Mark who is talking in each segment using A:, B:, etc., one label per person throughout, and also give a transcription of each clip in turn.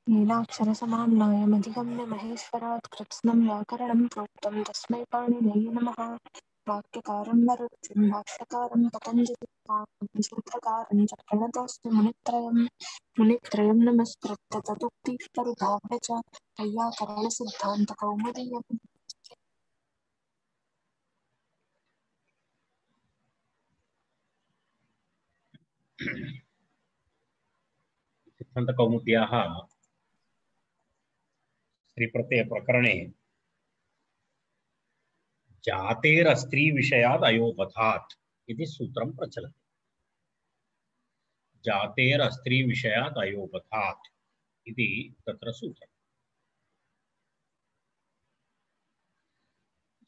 A: नीलाक्षरसमाम्नायमधिगम्य महेश्वरात् कृत्स्नं व्याकरणं प्रोक्तं तस्मै पाणिनये नमः। वाक्यकारं वररुचिं भाष्यकारं पतञ्जलिं सूत्रकारं च प्रणतोऽस्मि मुनित्रयं नमस्कृत्य तदुक्तिः परिभाव्य च वैयाकरणसिद्धान्तकौमुदीयम्।
B: सिद्धान्तकौमुद्याः स्त्रीप्रत्यय प्रकरणे जातेरस्त्री विषयात् अयोपथात् इति सूत्रं प्रचलति। जातेरस्त्री विषयात् अयोपथात् इति तत्र सूत्रम्।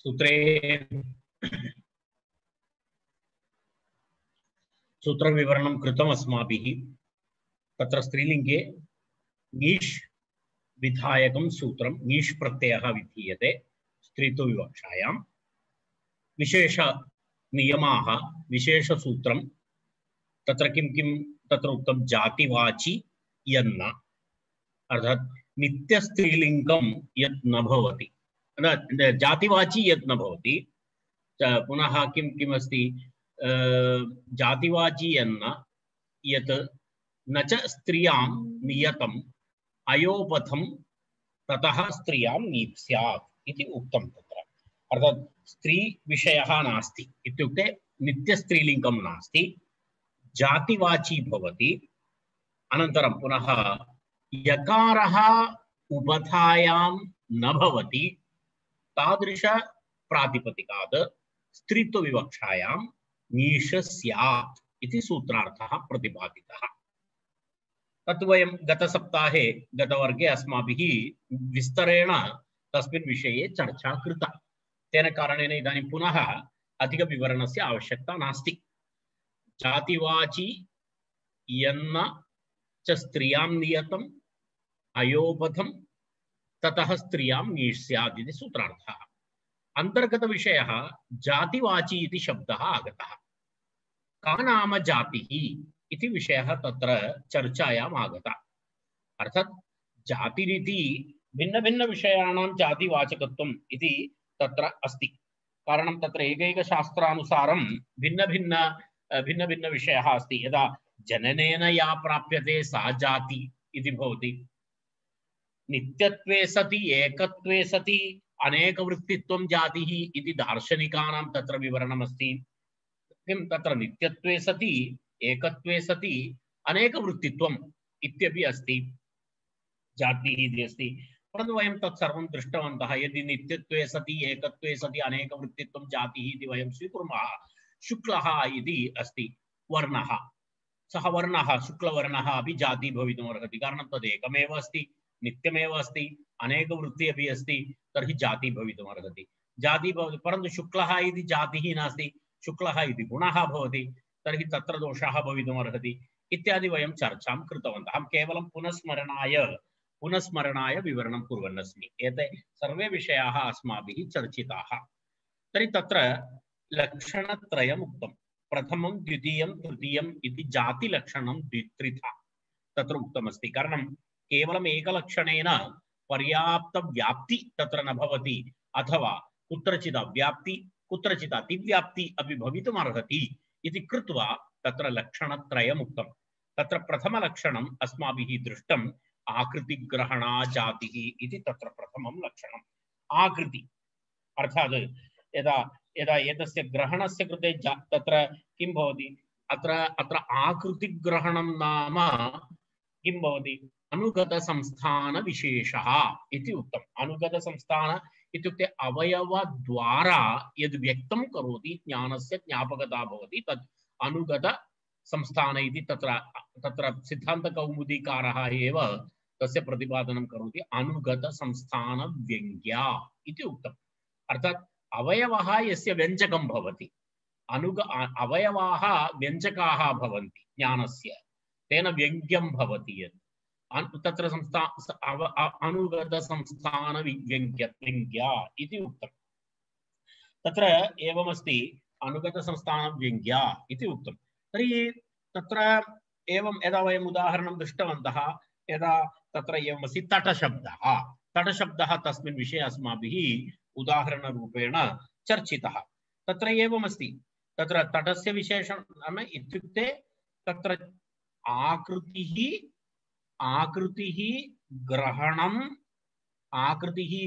B: सूत्रे सूत्रविवरणं कृतम् अस्माभिः। तत्र स्त्रीलिङ्गे नीष् विधायकं सूत्रं नीष् प्रत्ययः विधीयते स्त्रीत्व विवक्षायां। विशेष नियमाः विशेषसूत्रं तत्र किं तत्र उक्तं जातिवाची यन्न अर्थात् नित्यस्त्रीलिङ्गं यत् न भवति जातिवाची यत् न भवति पुनः किम् अस्ति जातिवाची यन्न यत् न च स्त्रियां नियतम् अयोपथं ततः स्त्रियां नीत् स्यात् इति उक्तं तत्र। अर्थात् स्त्री विषयः नास्ति इत्युक्ते नित्यस्त्रीलिङ्गं नास्ति, जातिवाची भवति। अनन्तरं पुनः यकारः उपधायां न भवति, तादृश प्रातिपदिकात् स्त्रीत्वविवक्षायां नीष स्यात् इति सूत्रार्थः प्रतिपादितः। तत् वयं गतसप्ताहे गतवर्गे अस्माभिः विस्तरेण तस्मिन् विषये चर्चा कृता। तेन कारणेन इदानीं पुनः अधिकविवरणस्य आवश्यकता नास्ति। जातिवाची यन्न च स्त्रियां नियतम् अयोपथं ततः स्त्रियां नीष् स्यात् इति सूत्रार्थः। अन्तर्गतविषयः जातिवाची इति शब्दः आगतः। का नाम जातिः इति विषयः तत्र चर्चायाम् आगतः। अर्थात् जातिरिति भिन्नभिन्नविषयाणां जातिवाचकत्वम् इति तत्र अस्ति। कारणं तत्र एकैकशास्त्रानुसारं भिन्नभिन्नविषयः अस्ति। यदा जननेन या प्राप्यते सा जाति इति भवति, नित्यत्वे सति एकत्वे सति अनेकवृत्तित्वं जातिः इति दार्शनिकानां तत्र विवरणमस्ति। किं तत्र नित्यत्वे सति एकत्वे सति अनेकवृत्तित्वम् इत्यपि अस्ति, जातिः इति अस्ति। परन्तु वयं तत्सर्वं दृष्टवन्तः। यदि नित्यत्वे सति एकत्वे सति अनेकवृत्तित्वं जातिः इति वयं स्वीकुर्मः, शुक्लः इति अस्ति वर्णः, सः वर्णः शुक्लवर्णः अपि जाति भवितुमर्हति। कारणं तदेकमेव अस्ति, नित्यमेव अस्ति, अनेकवृत्तिः अपि अस्ति, तर्हि जाति भवितुमर्हति। जाति भवति, परन्तु शुक्लः इति जातिः नास्ति, शुक्लः इति गुणः भवति, तर्हि तत्र दोषः भवितुमर्हति इत्यादि वयं चर्चां कृतवन्तः। अहं केवलं पुनस्मरणाय विवरणं कुर्वन्नस्मि। एते सर्वे विषयाः अस्माभिः चर्चिताः। तर्हि तत्र लक्षणत्रयम् उक्तं। प्रथमं द्वितीयं तृतीयम् इति जातिलक्षणं त्रिधा तत्र उक्तमस्ति। कारणं केवलम् एकलक्षणेन पर्याप्तव्याप्ति तत्र न भवति, अथवा कुत्रचित् अव्याप्ति कुत्रचित् अतिव्याप्ति अपि भवितुमर्हति इति कृत्वा तत्र लक्षणत्रयम् उक्तं। तत्र प्रथमलक्षणम् अस्माभिः दृष्टम् आकृतिग्रहणा जातिः इति तत्र प्रथमं लक्षणम्। आकृति अर्थात् यदा यदा एतस्य ग्रहणस्य कृते तत्र किं भवति, अत्र आकृतिग्रहणं नाम किं भवति, अनुगतसंस्थानविशेषः इति उक्तम्। अनुगतसंस्थान इत्युक्ते अवयवद्वारा यद् व्यक्तं करोति, ज्ञानस्य ज्ञापकता भवति, तद् अनुगतसंस्थान इति तत्र सिद्धान्तकौमुदीकारः एव तस्य प्रतिपादनं करोति। अनुगतसंस्थानव्यङ्ग्या इति उक्तम्। अर्थात् अवयवः यस्य व्यञ्जकं भवति, अवयवाः व्यञ्जकाः भवन्ति ज्ञानस्य, तेन व्यङ्ग्यं भवति यत् तत्र अनुगतसंस्थानव्यङ्ग्या इति उक्तम्। तत्र एवमस्ति, अनुगतसंस्थानव्यङ्ग्या इति उक्तं। तर्हि तत्र एवं यदा वयम् उदाहरणं दृष्टवन्तः, यदा तत्र एवमस्ति तटशब्दः तटशब्दः तस्मिन् विषये अस्माभिः उदाहरणरूपेण चर्चितः। तत्र एवमस्ति, तत्र तटस्य विशेषं नाम इत्युक्ते तत्र आकृतिः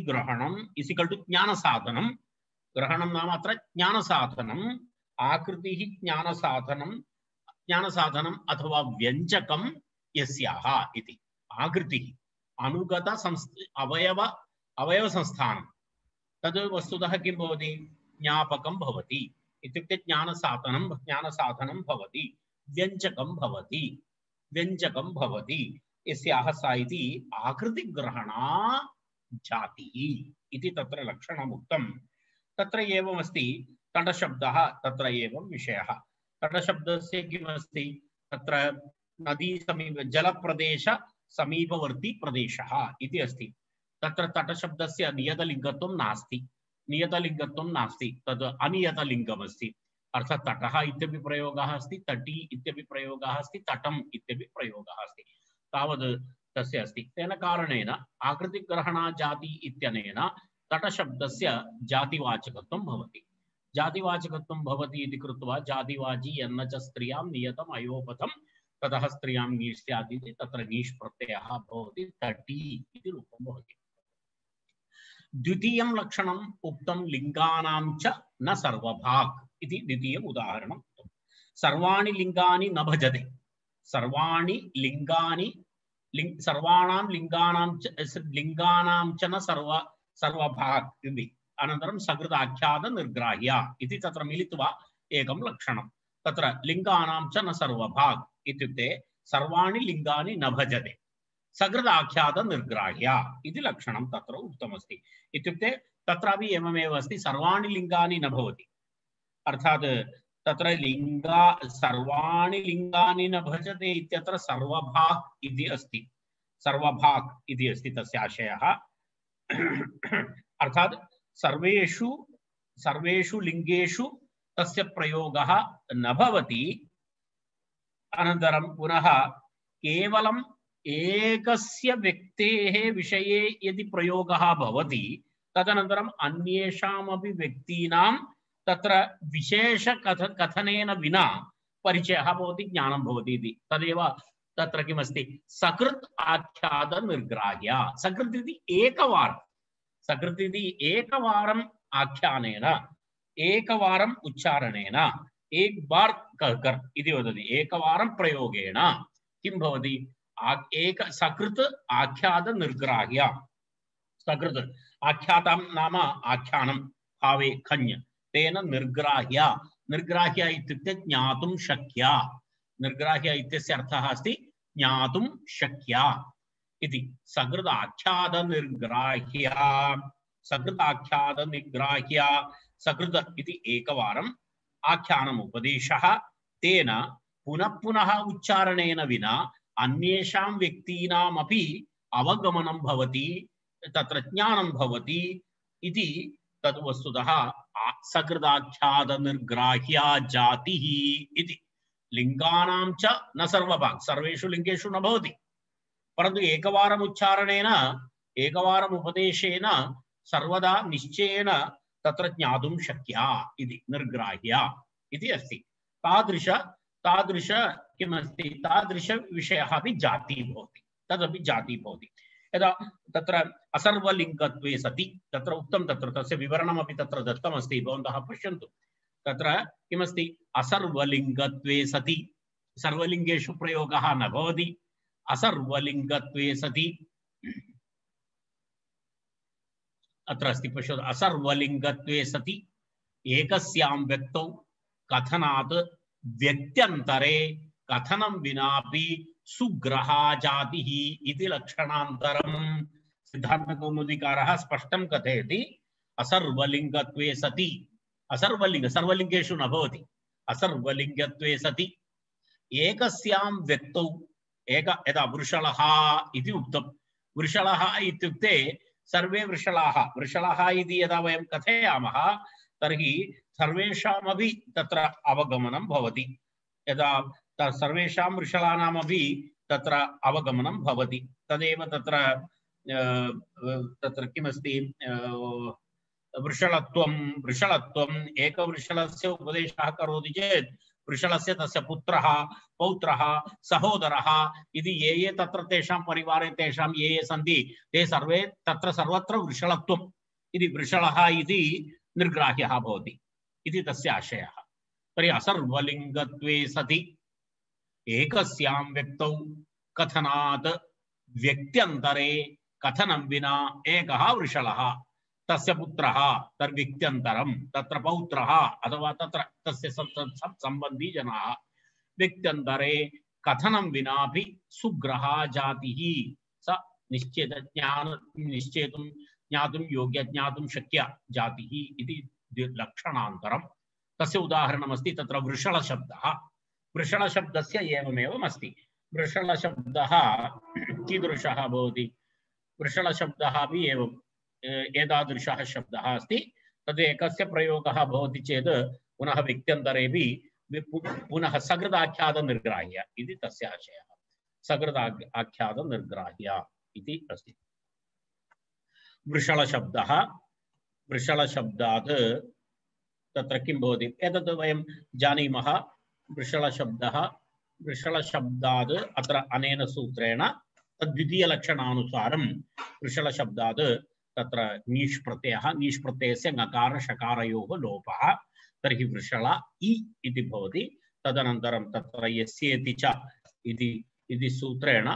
B: ग्रहणम् इसिकल् टु ज्ञानसाधनं। ग्रहणं नाम अत्र ज्ञानसाधनम्, आकृतिः ज्ञानसाधनम् अथवा व्यञ्जकं यस्याः इति। आकृतिः अनुगत अवयवसंस्थानं तद् वस्तुतः किं भवति, ज्ञापकं भवति। इत्युक्ते ज्ञानसाधनं भवति, व्यञ्जकं भवति यस्याः सा इति आकृतिग्रहणा जातिः इति तत्र लक्षणम् उक्तं। तत्र एवमस्ति तटशब्दः, तत्र एवं विषयः। तटशब्दस्य किमस्ति, तत्र नदी समीप जलप्रदेश समीपवर्ती प्रदेशः इति अस्ति। तत्र तटशब्दस्य नियतलिङ्गत्वं नास्ति, तद् अनियतलिङ्गमस्ति। अर्थात् तटः इत्यपि प्रयोगः अस्ति, तटी इत्यपि प्रयोगः अस्ति, तटम् इत्यपि प्रयोगः अस्ति, तावद् तस्य अस्ति। तेन कारणेन आकृतिग्रहणा जाति इत्यनेन तटशब्दस्य जातिवाचकत्वं भवति। जातिवाचकत्वं भवति इति कृत्वा जातिवाची यन्न च स्त्रियां नियतम् अयोपथं ततः स्त्रियां ङीष् स्यात् इति तत्र ङीष् प्रत्ययः भवति, तटी इति रूपं भवति। द्वितीयं लक्षणम् उक्तं लिङ्गानां च न सर्वभाक् इति द्वितीयम् उदाहरणम् उक्तं। सर्वाणि लिङ्गानि न भजते, सर्वाणि लिङ्गानि सर्वाणां लिङ्गानां च न सर्वभाक् इति। अनन्तरं सकृदाख्यात निर्ग्राह्य इति तत्र मिलित्वा एकं लक्षणं। तत्र लिङ्गानां च न सर्वभाक् इत्युक्ते सर्वाणि लिङ्गानि न भजते, सकृदाख्यात निर्ग्राह्य इति लक्षणं तत्र उक्तमस्ति। इत्युक्ते तत्रापि एवमेव अस्ति, सर्वाणि लिङ्गानि न भवति, अर्थात् तत्र सर्वाणि लिङ्गानि न भजते इत्यत्र सर्वभाक् इति अस्ति, सर्वभाक् इति अस्ति तस्य आशयः। अर्थात् सर्वेषु लिङ्गेषु तस्य प्रयोगः न भवति। अनन्तरं पुनः केवलम् एकस्य व्यक्तेः विषये यदि प्रयोगः भवति, तदनन्तरम् अन्येषामपि व्यक्तीनां तत्र विशेषकथनेन विना परिचयः भवति, ज्ञानं भवति इति। तदेव तत्र किमस्ति, सकृत् आख्यात निर्ग्राह्य। सकृत् इति एकवारम् आख्यानेन, एकवारम् उच्चारणेन, एक बार कर इति वदति, एकवारं प्रयोगेण किं भवति, एक सकृत् आख्यात निर्ग्राह्य। सकृत् आख्यातं नाम आख्यानं भावे खञ्, तेन निर्ग्राह्य इत्युक्ते ज्ञातुं शक्या। निर्ग्राह्य इत्यस्य अर्थः अस्ति ज्ञातुं शक्या इति। सकृदाख्यात निर्ग्राह्य, सकृत् इति एकवारम् आख्यानम् उपदेशः, तेन पुनः पुनः उच्चारणेन विना अन्येषां व्यक्तीनामपि अवगमनं भवति, तत्र ज्ञानं भवति इति। तद् वस्तुतः सकृदाख्यात निर्ग्राह्या जातिः इति। लिङ्गानां च न सर्वभाक्, सर्वेषु लिङ्गेषु न भवति, परन्तु एकवारम् उच्चारणेन, एकवारम् उपदेशेन सर्वदा निश्चयेन तत्र ज्ञातुं शक्या इति, निर्ग्राह्या इति अस्ति। तादृश किमस्ति, तादृश विषयः अपि जाति भवति, तदपि जाति भवति। यदा तत्र असर्वलिङ्गत्वे सति तत्र उक्तं, तत्र तस्य विवरणमपि तत्र दत्तमस्ति, भवन्तः पश्यन्तु। तत्र किमस्ति, असर्वलिङ्गत्वे सति सर्वलिङ्गेषु प्रयोगः न भवति। असर्वलिङ्गत्वे सति अत्र अस्ति, पश्यतु। असर्वलिङ्गत्वे सति एकस्यां व्यक्तौ कथनात् व्यक्त्यन्तरे कथनं विनापि सुग्रहा जातिः इति लक्षणान्तरं सिद्धान्तकौमुदीकारः स्पष्टं कथयति। असर्वलिङ्गत्वे सति, सर्वलिङ्गेषु न भवति, असर्वलिङ्गत्वे सति एकस्यां व्यक्तौ, यदा वृषलः इति उक्तं, वृषलः इत्युक्ते सर्वे वृषलाः इति यदा वयं कथयामः तर्हि सर्वेषामपि तत्र अवगमनं भवति। यदा सर्वेषां वृषलानामपि तत्र अवगमनं भवति। तदेव तत्र तत्र किमस्ति वृषलत्वम् एकवृषलस्य उपदेशः करोति चेत् वृषलस्य तस्य पुत्रः पौत्रः सहोदरः इति ये तत्र तेषां परिवारे तेषां ये सन्ति ते सर्वे तत्र सर्वत्र वृषलत्वम् इति वृषलः इति निर्ग्राह्यः भवति इति तस्य आशयः। तर्हि असर्वलिङ्गत्वे सति एकस्यां व्यक्तौ कथनात् व्यक्त्यन्तरे कथनं विना एकः वृषलः तस्य पुत्रः तद्व्यक्त्यन्तरं तत्र पौत्रः अथवा तत्र तस्य संबन्धी जनाः व्यक्त्यन्तरे कथनं विनापि सुग्रहा जातिः स निश्चेतुं ज्ञातुं योग्य ज्ञातुं शक्य जातिः इति लक्षणान्तरं तस्य उदाहरणमस्ति तत्र वृषलशब्दः। वृषलशब्दस्य एवमेवम् अस्ति। वृषलशब्दः कीदृशः भवति? वृषलशब्दः अपि एवं एतादृशः शब्दः अस्ति। तद् एकस्य प्रयोगः भवति चेत् पुनः व्यक्त्यन्तरेपि पुनः सकृदाख्यातनिर्ग्राह्य इति तस्य आशयः। सकृदाख्यातनिर्ग्राह्य इति अस्ति। वृषलशब्दः वृषलशब्दात् तत्र किं भवति? एतत् वयं जानीमः। वृषलशब्दात् अत्र अनेन सूत्रेण तद्वितीयलक्षणानुसारं वृषलशब्दात् तत्र नीष् प्रत्ययः, नीष् प्रत्ययस्य ङकार षकारयोः लोपः, तर्हि वृषल इति भवति। तदनन्तरं तत्र यस्येति च इति सूत्रेण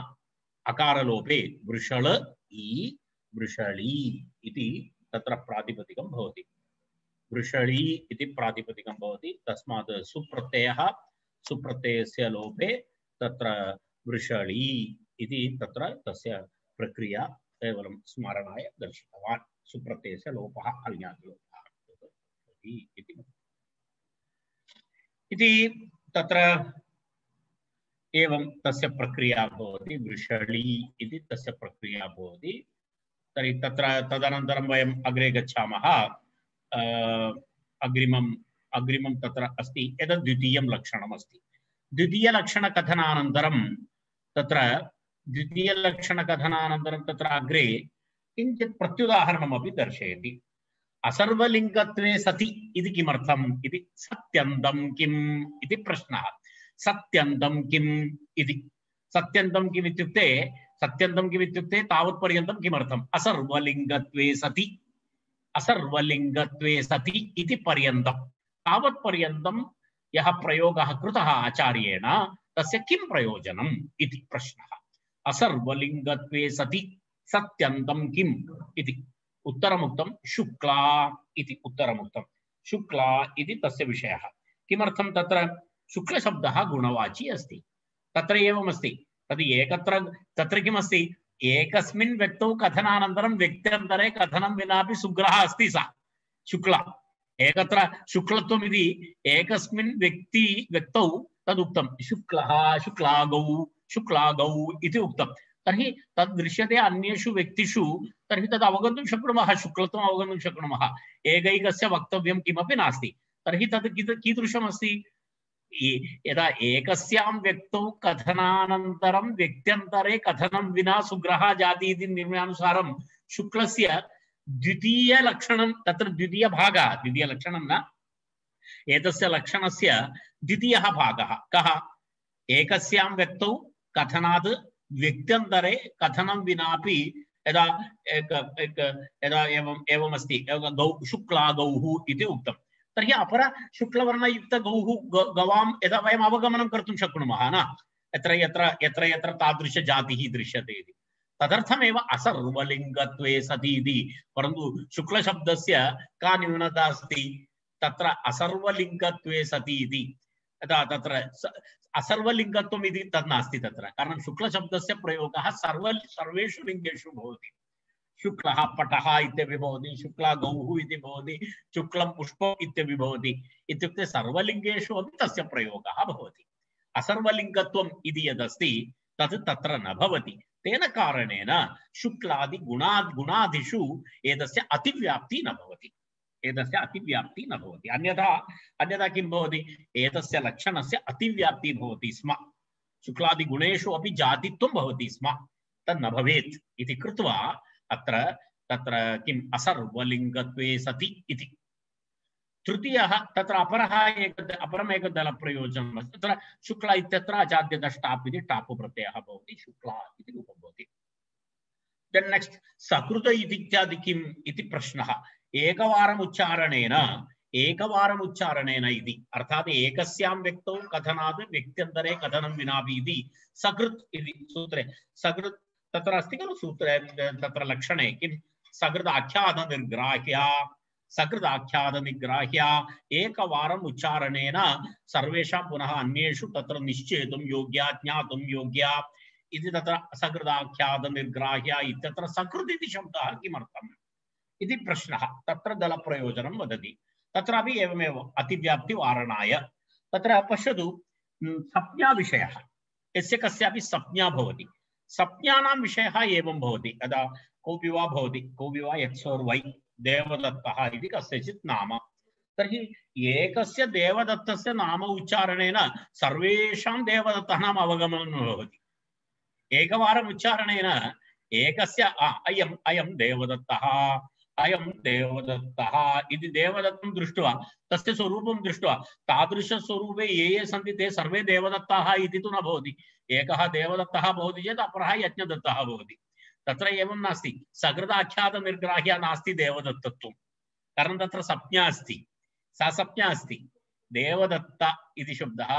B: अकारलोपे वृषल ई वृषली इति तत्र प्रातिपदिकं भवति। वृषली इति प्रातिपदिकं भवति। तस्मात् सुप्रत्ययस्य लोपे तत्र वृषली इति तत्र तस्य प्रक्रिया केवलं स्मरणाय दर्शितवान्। सुप्रत्ययस्य लोपः अज्ञातलोपः इति तत्र एवं तस्य प्रक्रिया भवति। वृषली इति तस्य प्रक्रिया भवति। तर्हि तत्र तदनन्तरं वयम् अग्रे गच्छामः। अग्रिमं तत्र अस्ति। एतद् द्वितीयं लक्षणम् अस्ति। द्वितीयलक्षणकथनानन्तरं तत्र अग्रे किञ्चित् प्रत्युदाहरणमपि दर्शयति। असर्वलिङ्गत्वे सति इति किमर्थम् इति सत्यन्तं किम् इति प्रश्नः। सत्यन्तं किम् इति सत्यन्तं किम् इत्युक्ते तावत्पर्यन्तं किमर्थम्? असर्वलिङ्गत्वे सति इति पर्यन्तं तावत्पर्यन्तं यः प्रयोगः कृतः आचार्येण तस्य किं प्रयोजनम् इति प्रश्नः। असर्वलिङ्गत्वे सति सत्यन्तं किम् इति उत्तरमुक्तं शुक्ला इति उत्तरमुक्तं। शुक्ला इति तस्य विषयः। किमर्थं? तत्र शुक्लशब्दः गुणवाची अस्ति। तत्र एवमस्ति। तद् एकत्र तत्र किमस्ति? एकस्मिन् व्यक्तौ कथनानन्तरं व्यक्त्यन्तरे कथनं विनापि सुग्रहः अस्ति सा शुक्ला। एकत्र शुक्लत्वम् इति एकस्मिन् व्यक्तौ तदुक्तं। शुक्लः शुक्लागौ इति उक्तं। तर्हि तद् दृश्यते अन्येषु व्यक्तिषु। तर्हि तद् अवगन्तुं शक्नुमः, शुक्लत्वम् अवगन्तुं शक्नुमः। एकैकस्य वक्तव्यं किमपि नास्ति। तर्हि तद् कीदृशमस्ति? यदा एकस्यां व्यक्तौ कथनानन्तरं व्यक्त्यन्तरे कथनं विना सुग्रहा जाति इति निर्णयानुसारं शुक्लस्य द्वितीयलक्षणं तत्र द्वितीयभागः, द्वितीयलक्षणं न, एतस्य लक्षणस्य द्वितीयः भागः कः? एकस्यां व्यक्तौ कथनात् व्यक्त्यन्तरे कथनं विनापि यदा एवमस्ति शुक्लागौः इति उक्तं। तर्हि अपर शुक्लवर्णयुक्त गवां यदा वयम् अवगमनं कर्तुं शक्नुमः न, यत्र तादृश जातिः दृश्यते इति। तदर्थमेव असर्वलिङ्गत्वे सति इति। परन्तु शुक्लशब्दस्य का न्यूनता अस्ति? तत्र असर्वलिङ्गत्वे सति इति यदा तत्र असर्वलिङ्गत्वम् इति तद् नास्ति तत्र। कारणं शुक्लशब्दस्य प्रयोगः सर्वेषु लिङ्गेषु भवति। शुक्लः पटः इत्यपि भवति, शुक्ला गौः इति भवति, शुक्लं पुष्पम् इत्यपि भवति। इत्युक्ते सर्वलिङ्गेषु अपि तस्य प्रयोगः भवति। असर्वलिङ्गत्वम् इति यदस्ति तत् तत्र न भवति। तेन कारणेन शुक्लादिगुणादिषु एतस्य अतिव्याप्तिः न भवति। अन्यथा किं भवति? एतस्य लक्षणस्य अतिव्याप्तिः भवति स्म। शुक्लादिगुणेषु अपि जातित्वं भवति स्म, तद् न भवेत् इति कृत्वा अत्र तत्र किम् असर्वलिङ्गत्वे सति इति। तृतीयः तत्र अपरम् एकदलप्रयोजनम् अस्ति। तत्र शुक्ला इत्यत्र अजाद्यदष्टाप् इति टाप् प्रत्ययः भवति, शुक्ला इति रूपं भवति। देन् नेक्स्ट् सकृत इत्यादि किम् इति प्रश्नः। एकवारम् उच्चारणेन इति अर्थात् एकस्यां व्यक्तौ कथनात् व्यक्त्यन्तरे कथनं विनापि इति सकृत् इति सूत्रे सकृत् तत्र अस्ति खलु सूत्रे तत्र लक्षणे किं सकृदाख्यातनिग्राह्या एकवारम् उच्चारणेन सर्वेषां पुनः अन्येषु तत्र निश्चेतुं योग्या ज्ञातुं योग्या इति तत्र सकृदाख्यातनिर्ग्राह्या इत्यत्र सकृत् इति शब्दः किमर्थम् इति प्रश्नः। तत्र दलप्रयोजनं वदति। तत्रापि एवमेव अतिव्याप्तिवारणाय तत्र पश्यतु संज्ञाविषयः यस्य कस्यापि संज्ञा भवति, संज्ञानां विषयः एवं भवति। यदा कोऽपि वा भवति, कोऽपि वा एक्सोर् वै देवदत्तः इति कस्यचित् नाम, तर्हि एकस्य देवदत्तस्य नाम उच्चारणेन सर्वेषां देवदत्तानाम् अवगमनं भवति। एकवारम् उच्चारणेन एकस्य अयं देवदत्तः इति देवदत्तं दृष्ट्वा तस्य स्वरूपं दृष्ट्वा तादृशस्वरूपे ये सन्ति ते सर्वे देवदत्ताः इति तु न भवति। एकः देवदत्तः भवति चेत् अपरः यज्ञदत्तः भवति। तत्र एवं नास्ति, सकृदाख्यातनिर्ग्राह्या नास्ति देवदत्तत्वं, कारणं तत्र संज्ञा अस्ति, सा संज्ञा अस्ति। देवदत्त इति शब्दः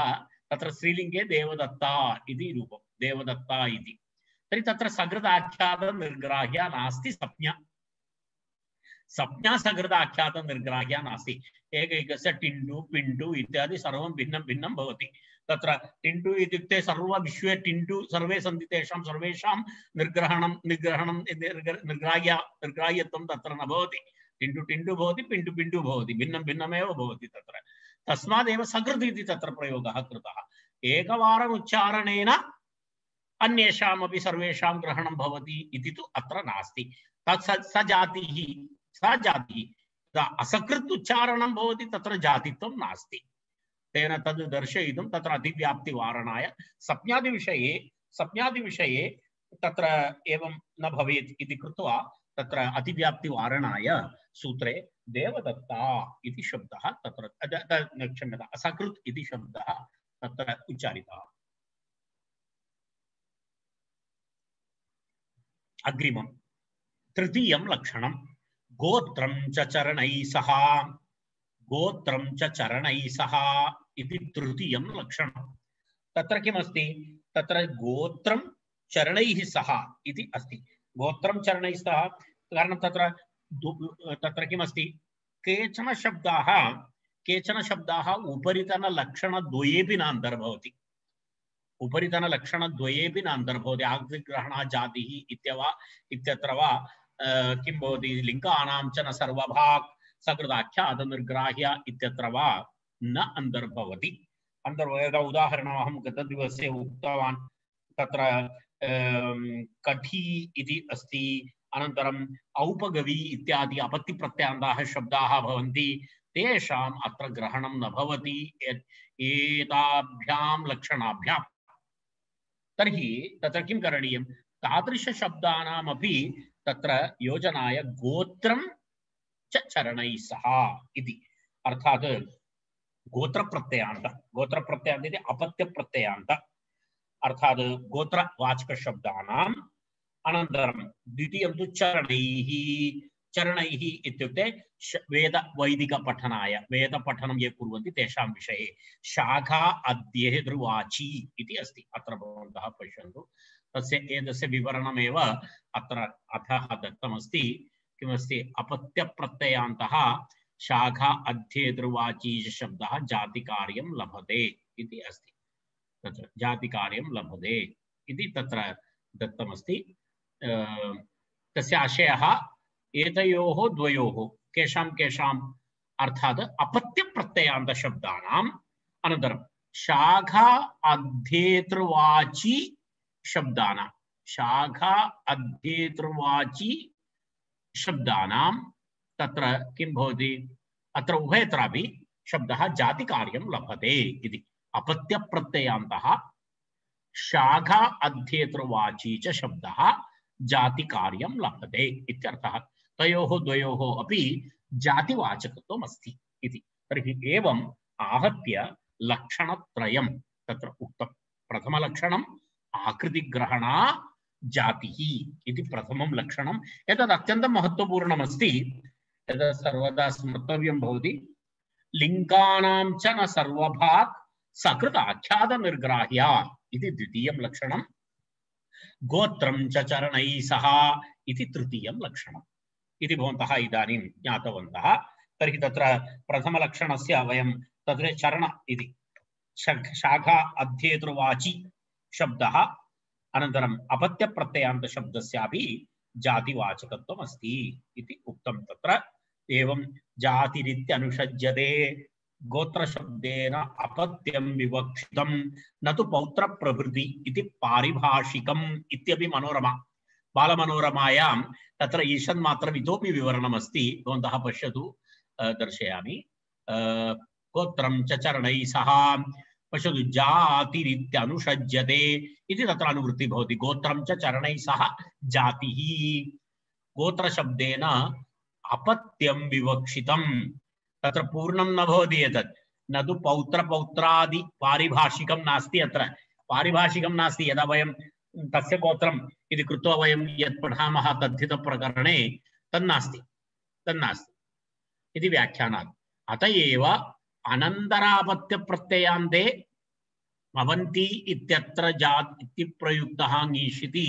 B: तत्र स्त्रीलिङ्गे देवदत्ता इति रूपं, देवदत्ता इति। तर्हि तत्र सकृदाख्यातनिर्ग्राह्या नास्ति संज्ञा, संज्ञा सकृदाख्यातनिर्ग्राह्या नास्ति। एकैकस्य टिण्डु पिण्डु इत्यादि सर्वं भिन्नं भिन्नं भवति। तत्र टिण्डु इत्युक्ते सर्वविश्वे टिण्डु सर्वे सन्ति, तेषां सर्वेषां निर्ग्राह्यत्वं तत्र न भवति। टिण्डु टिण्डु भवति, पिण्डु पिण्डु भवति, भिन्नं भिन्नमेव भवति तत्र। तस्मादेव सकृत् इति तत्र प्रयोगः कृतः। एकवारम् उच्चारणेन अन्येषामपि सर्वेषां ग्रहणं भवति इति तु अत्र नास्ति। तत् स जातिः असकृत् उच्चारणं भवति, तत्र जातित्वं नास्ति। तेन तद् दर्शयितुं तत्र अतिव्याप्तिवारणाय संज्ञादिविषये तत्र एवं न भवेत् इति कृत्वा तत्र अतिव्याप्तिवारणाय सूत्रे देवदत्ता इति शब्दः तत्र क्षम्यताम्, असकृत् इति शब्दः तत्र उच्चारितः। अग्रिमं तृतीयं लक्षणं गोत्रं च चरणैः सह इति तृतीयं लक्षणं। तत्र किमस्ति, तत्र गोत्रं चरणैः सह इति अस्ति। गोत्रं चरणैः सह कारणं तत्र किमस्ति, केचन शब्दाः उपरितनलक्षणद्वयेपि न अन्तर्भवति। उपरितनलक्षणद्वयेपि न अन्तर्भवति। आग्निग्रहणः जातिः इत्यत्र वा किं भवति, लिङ्गानां च न सर्वभाक् सकृदाख्यातनिर्ग्राह्य इत्यत्र वा न अन्तर्भवति। उदाहरणम् अहं गतदिवसे उक्तवान्। तत्र कठी इति अस्ति, अनन्तरम् औपगवी इत्यादि अपत्तिप्रत्ययान्ताः शब्दाः भवन्ति, तेषाम् अत्र ग्रहणं न भवति एताभ्यां लक्षणाभ्याम्। तर्हि तत्र किं करणीयं, तादृशशब्दानामपि तत्र योजनाय गोत्रं च चरणैः सह इति, अर्थात् गोत्रप्रत्ययान्त इति अपत्यप्रत्ययान्त, अर्थात् गोत्रवाचकशब्दानाम् अनन्तरं द्वितीयं तु चरणैः इत्युक्ते वेदपठनं ये कुर्वन्ति तेषां विषये। शाखा अध्येतृवाची इति अस्ति, अत्र भवन्तः पश्यन्तु। एतस्य विवरणमेव अत्र अधः दत्तमस्ति। किमस्ति, अपत्यप्रत्ययान्तः शाखा अध्येतृवाची शब्दः जातिकार्यं लभते इति अस्ति। तत्र जातिकार्यं लभते इति तत्र दत्तमस्ति। तस्य आशयः एतयोः द्वयोः केषाम् अर्थात् अपत्यप्रत्ययान्तशब्दानाम् अनन्तरं शाखा अध्येतृवाची शब्दानां तत्र किं भवति, अत्र शाखा अध्येतृवाची च शब्दः जातिकार्यं लभते इत्यर्थः। तयोः द्वयोः अपि जातिवाचकत्वम् अस्ति इति। तर्हि एवम् आहत्य लक्षणत्रयं तत्र उक्तं। प्रथमलक्षणम् आकृतिग्रहणा जातिः इति प्रथमं लक्षणम्। एतद् अत्यन्तं महत्त्वपूर्णमस्ति। एतत् सर्वदा स्मर्तव्यं भवति। लिङ्गानां च न सर्वभाक् सकृत् आख्यातनिर्ग्राह्या इति द्वितीयं लक्षणम्। गोत्रं च चरणैः सह इति तृतीयं लक्षणम् इति भवन्तः इदानीं ज्ञातवन्तः। तर्हि तत्र प्रथमलक्षणस्य वयं तत्र चरण इति शाखा अध्येतृवाची शब्दः, अनन्तरम् अपत्यप्रत्ययान्तशब्दस्यापि जातिवाचकत्वम् अस्ति इति उक्तं। तत्र एवं जातिरित्यनुषज्यते गोत्रशब्देन अपत्यं विवक्षितं न तु पौत्रप्रभृति इति पारिभाषिकम् इत्यपि मनोरमा बालमनोरमायां तत्र ईषन्मात्रम् इतोपि विवरणमस्ति। भवन्तः पश्यतु, दर्शयामि। गोत्रं च चरणैः सह पश्यतु, जातिरित्यनुषज्यते इति तत्र अनुवृत्तिः भवति। गोत्रं च चरणैः सह जातिः। गोत्रशब्देन अपत्यं विवक्षितं, तत्र पूर्णं न भवति एतत्। न तु पौत्रपौत्रादि पारिभाषिकं नास्ति। अत्र पारिभाषिकं नास्ति। यदा वयं तस्य गोत्रम् इति कृत्वा वयं यत् पठामः तद्धितप्रकरणे तन्नास्ति इति व्याख्यानात्। अत एव अनन्तरापत्यप्रत्ययान्ते भवन्ति इत्यत्र जात् इति प्रयुक्तः ङीषिति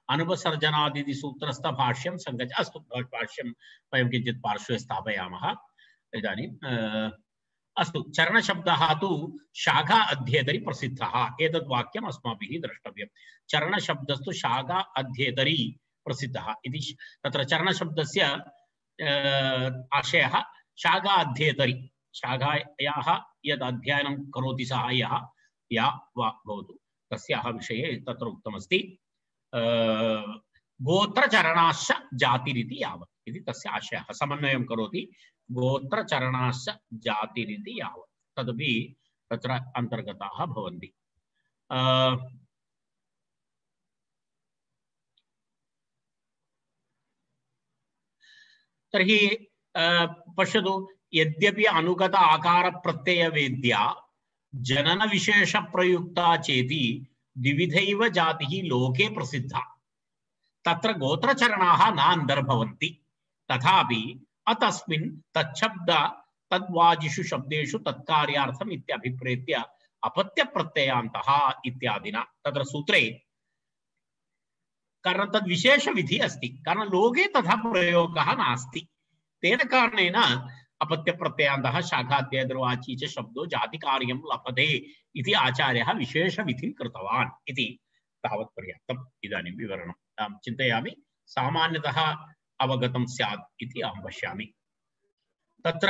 B: अनुपसर्जनादिति सूत्रस्थ भाष्यं सङ्गच्छ। अस्तु, भाष्यं वयं किञ्चित् पार्श्वे स्थापयामः इदानीम्। अस्तु, चरणशब्दः तु शाखा अध्येतरि प्रसिद्धः। एतद् वाक्यम् अस्माभिः द्रष्टव्यं। चरणशब्दस्तु शाखा अध्येतरि प्रसिद्धः इति। तत्र चरणशब्दस्य आशयः शाखा अध्येतरि, शाखायाः यद् अध्ययनं करोति सः यः या वा भवतु तस्याः विषये तत्र उक्तमस्ति। गोत्रचरणाश्च जातिरिति यावत् इति तस्य आशयः। समन्वयं करोति गोत्रचरणाश्च जातिरिति यावत्, तदपि तत्र अन्तर्गताः भवन्ति। तर्हि पश्यतु, यद्यपि अनुगत आकार प्रत्यय वेद्या जनन विशेष प्रयुक्ता चेति द्विविधैव जातिः लोके प्रसिद्धा। तत्र गोत्रचरणाः न अन्तर्भवन्ति। तथापि अतस्मिन् तच्छब्द तद्वाजिषु शब्देषु तत्कार्यार्थम् इत्यभिप्रेत्य अपत्यप्रत्ययान्तः इत्यादिना तत्र सूत्रे, कारण तद् विशेषविधि अस्ति, कारण लोके तथा प्रयोगः नास्ति। तेन कारणेन अपत्यप्रत्ययान्तः शाखाध्येतृवाची च शब्दो जातिकार्यं लभते इति आचार्यः विशेषविधिं कृतवान् इति तावत् पर्याप्तम्। इदानीं विवरणं चिन्तयामि, सामान्यतः अवगतं स्यात् इति अहं पश्यामि। तत्र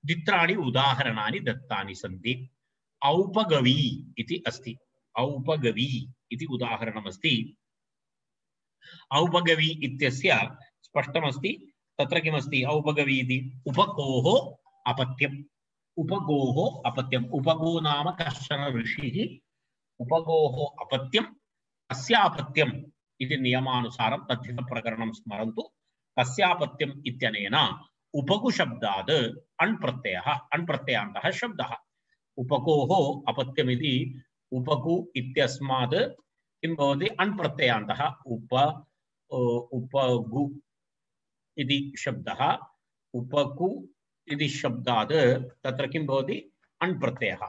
B: द्वित्राणि उदाहरणानि दत्तानि सन्ति। औपगवी इति अस्ति। औपगवी इति उदाहरणमस्ति। औपगवी इत्यस्य स्पष्टमस्ति। तत्र किमस्ति औपगवी इति? उपगोः अपत्यम्। उपगोः अपत्यम्। उपगो नाम कश्चन ऋषिः। उपगोः अपत्यम्, तस्यापत्यम् इति नियमानुसारं तद्धितप्रकरणं स्मरन्तु। तस्यापत्यम् इत्यनेन उपगु शब्दात् अण्प्रत्ययः, अण्प्रत्ययान्तः शब्दः। उपगोः अपत्यमिति उपगु इत्यस्मात् किं भवति? अण्प्रत्ययान्तः उपगु इति शब्दः। उपगु इति शब्दात् तत्र किं भवति? अण्प्रत्ययः।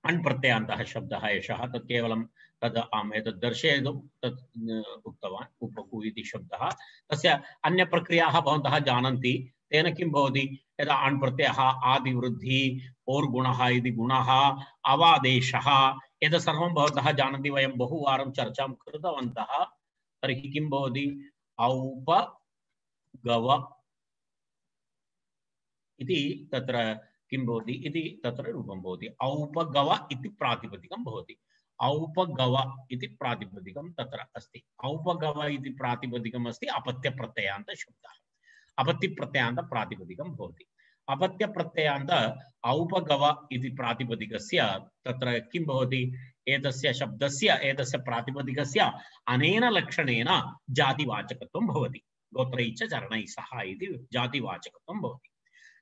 B: अण्प्रत्ययान्तः शब्दः एषः। तत् केवलं तद् अहम् एतद् दर्शयितुं तत् उक्तवान्। उपगु इति शब्दः, तस्य अन्यप्रक्रियाः भवन्तः जानन्ति। तेन किं भवति? यदा अण्प्रत्ययः, आदिवृद्धिः, ओर्गुणः इति गुणः, अवादेशः, एतत् सर्वं भवन्तः जानन्ति। वयं बहुवारं चर्चां कृतवन्तः। तर्हि किं भवति? औपगव इति तत्र किं भवति इति तत्र रूपं भवति। औपगव इति प्रातिपदिकं भवति। औपगव इति प्रातिपदिकं तत्र अस्ति। औपगव इति प्रातिपदिकम् अस्ति अपत्यप्रत्ययान्तशब्दः। अपत्यप्रत्ययान्त प्रातिपदिकं भवति। अपत्य प्रत्ययान्त औपगव इति प्रातिपदिकस्य तत्र किं भवति एतस्य शब्दस्य एतस्य प्रातिपदिकस्य अनेन लक्षणेन जातिवाचकत्वं भवति गोत्रैः च चरणैः सह इति जातिवाचकत्वं भवति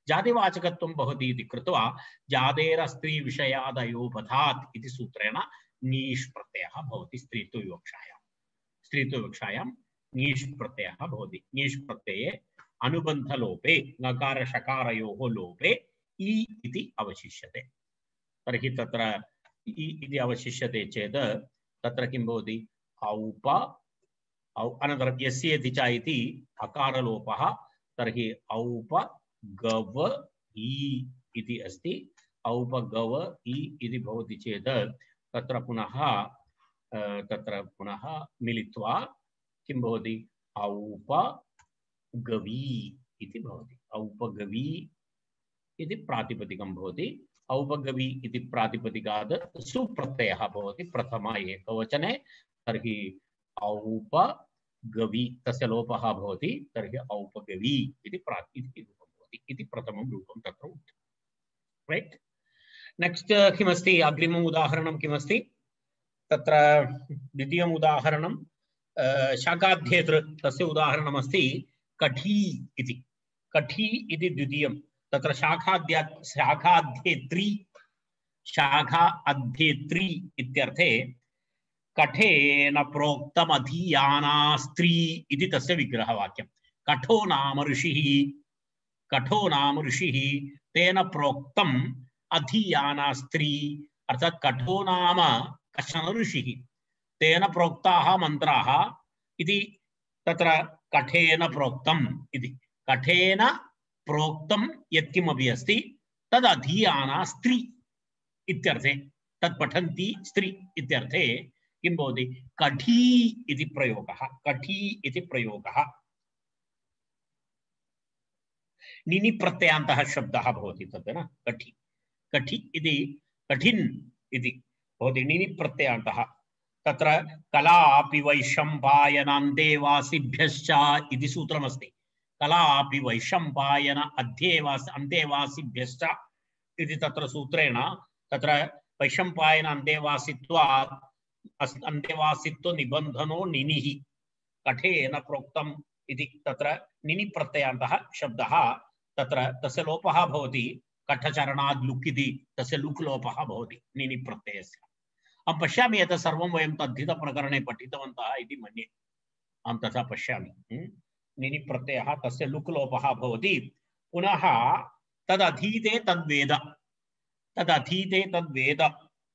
B: जातिवाचकत्वं भवति इति कृत्वा जातेरस्त्री विषयादयोपधात् इति सूत्रेण नीष् प्रत्ययः भवति स्त्रीत्वविवक्षायां नीष् प्रत्ययः भवति नीष् प्रत्यये अनुबन्धलोपे नकार शकारयोः लोपे इ इति अवशिष्यते तर्हि तत्र इ इति अवशिष्यते चेत् तत्र किं भवति औप अनन्तरं यस्येति च इति अकारलोपः तर्हि औप गव इ इति अस्ति औप गव इ इति भवति चेत् तत्र पुनः मिलित्वा किं भवति औप गवी इति भवति औपगवी इति प्रातिपदिकं भवति औपगवी इति प्रातिपदिकात् सुप्रत्ययः भवति प्रथम एकवचने तर्हि औपगवी तस्य लोपः भवति तर्हि औपगवी इति रूपं भवति इति प्रथमं रूपं तत्र उक्तं राइट नेक्स्ट किमस्ति अग्रिमम् उदाहरणं किमस्ति तत्र द्वितीयम् उदाहरणं शाकाध्येतृ तस्य उदाहरणमस्ति कठी इति कठी इति द्वितीयं तत्र शाखा अध्येत्री इत्यर्थे कठेन प्रोक्तमधीयाना स्त्री इति तस्य विग्रहवाक्यं कठो नाम ऋषिः तेन प्रोक्तम् अधीयाना स्त्री अर्थात् कठो नाम कश्चन ऋषिः तेन प्रोक्ताः मन्त्राः इति तत्र कठेन प्रोक्तम् इति कठेन प्रोक्तं यत्किमपि अस्ति तद् अधीयाना स्त्री इत्यर्थे तत् पठन्ती स्त्री इत्यर्थे किं भवति कठी इति प्रयोगः निनि प्रत्ययान्तः शब्दः भवति तत् न कठी इति कठिन् इति भवति निनि प्रत्ययान्तः तत्र कलापि वैशम्पायनान्तेवासिभ्यश्च इति सूत्रमस्ति कलापि वैशम्पायन अन्तेवासिभ्यश्च इति तत्र सूत्रेण तत्र वैशम्पायन अन्तेवासित्व निबन्धनो निनिः कठेन प्रोक्तम् इति तत्र निनि प्रत्ययान्तः शब्दः तत्र तस्य लोपः भवति कठचरणाद् लुक् इति तस्य लुक् लोपः भवति निनि प्रत्ययस्य अहं पश्यामि यत् सर्वं वयं तद्धितप्रकरणे पठितवन्तः इति मन्ये अहं तथा पश्यामि निनि प्रत्ययः तस्य लुक् लोपः भवति पुनः तदधीते तद्वेद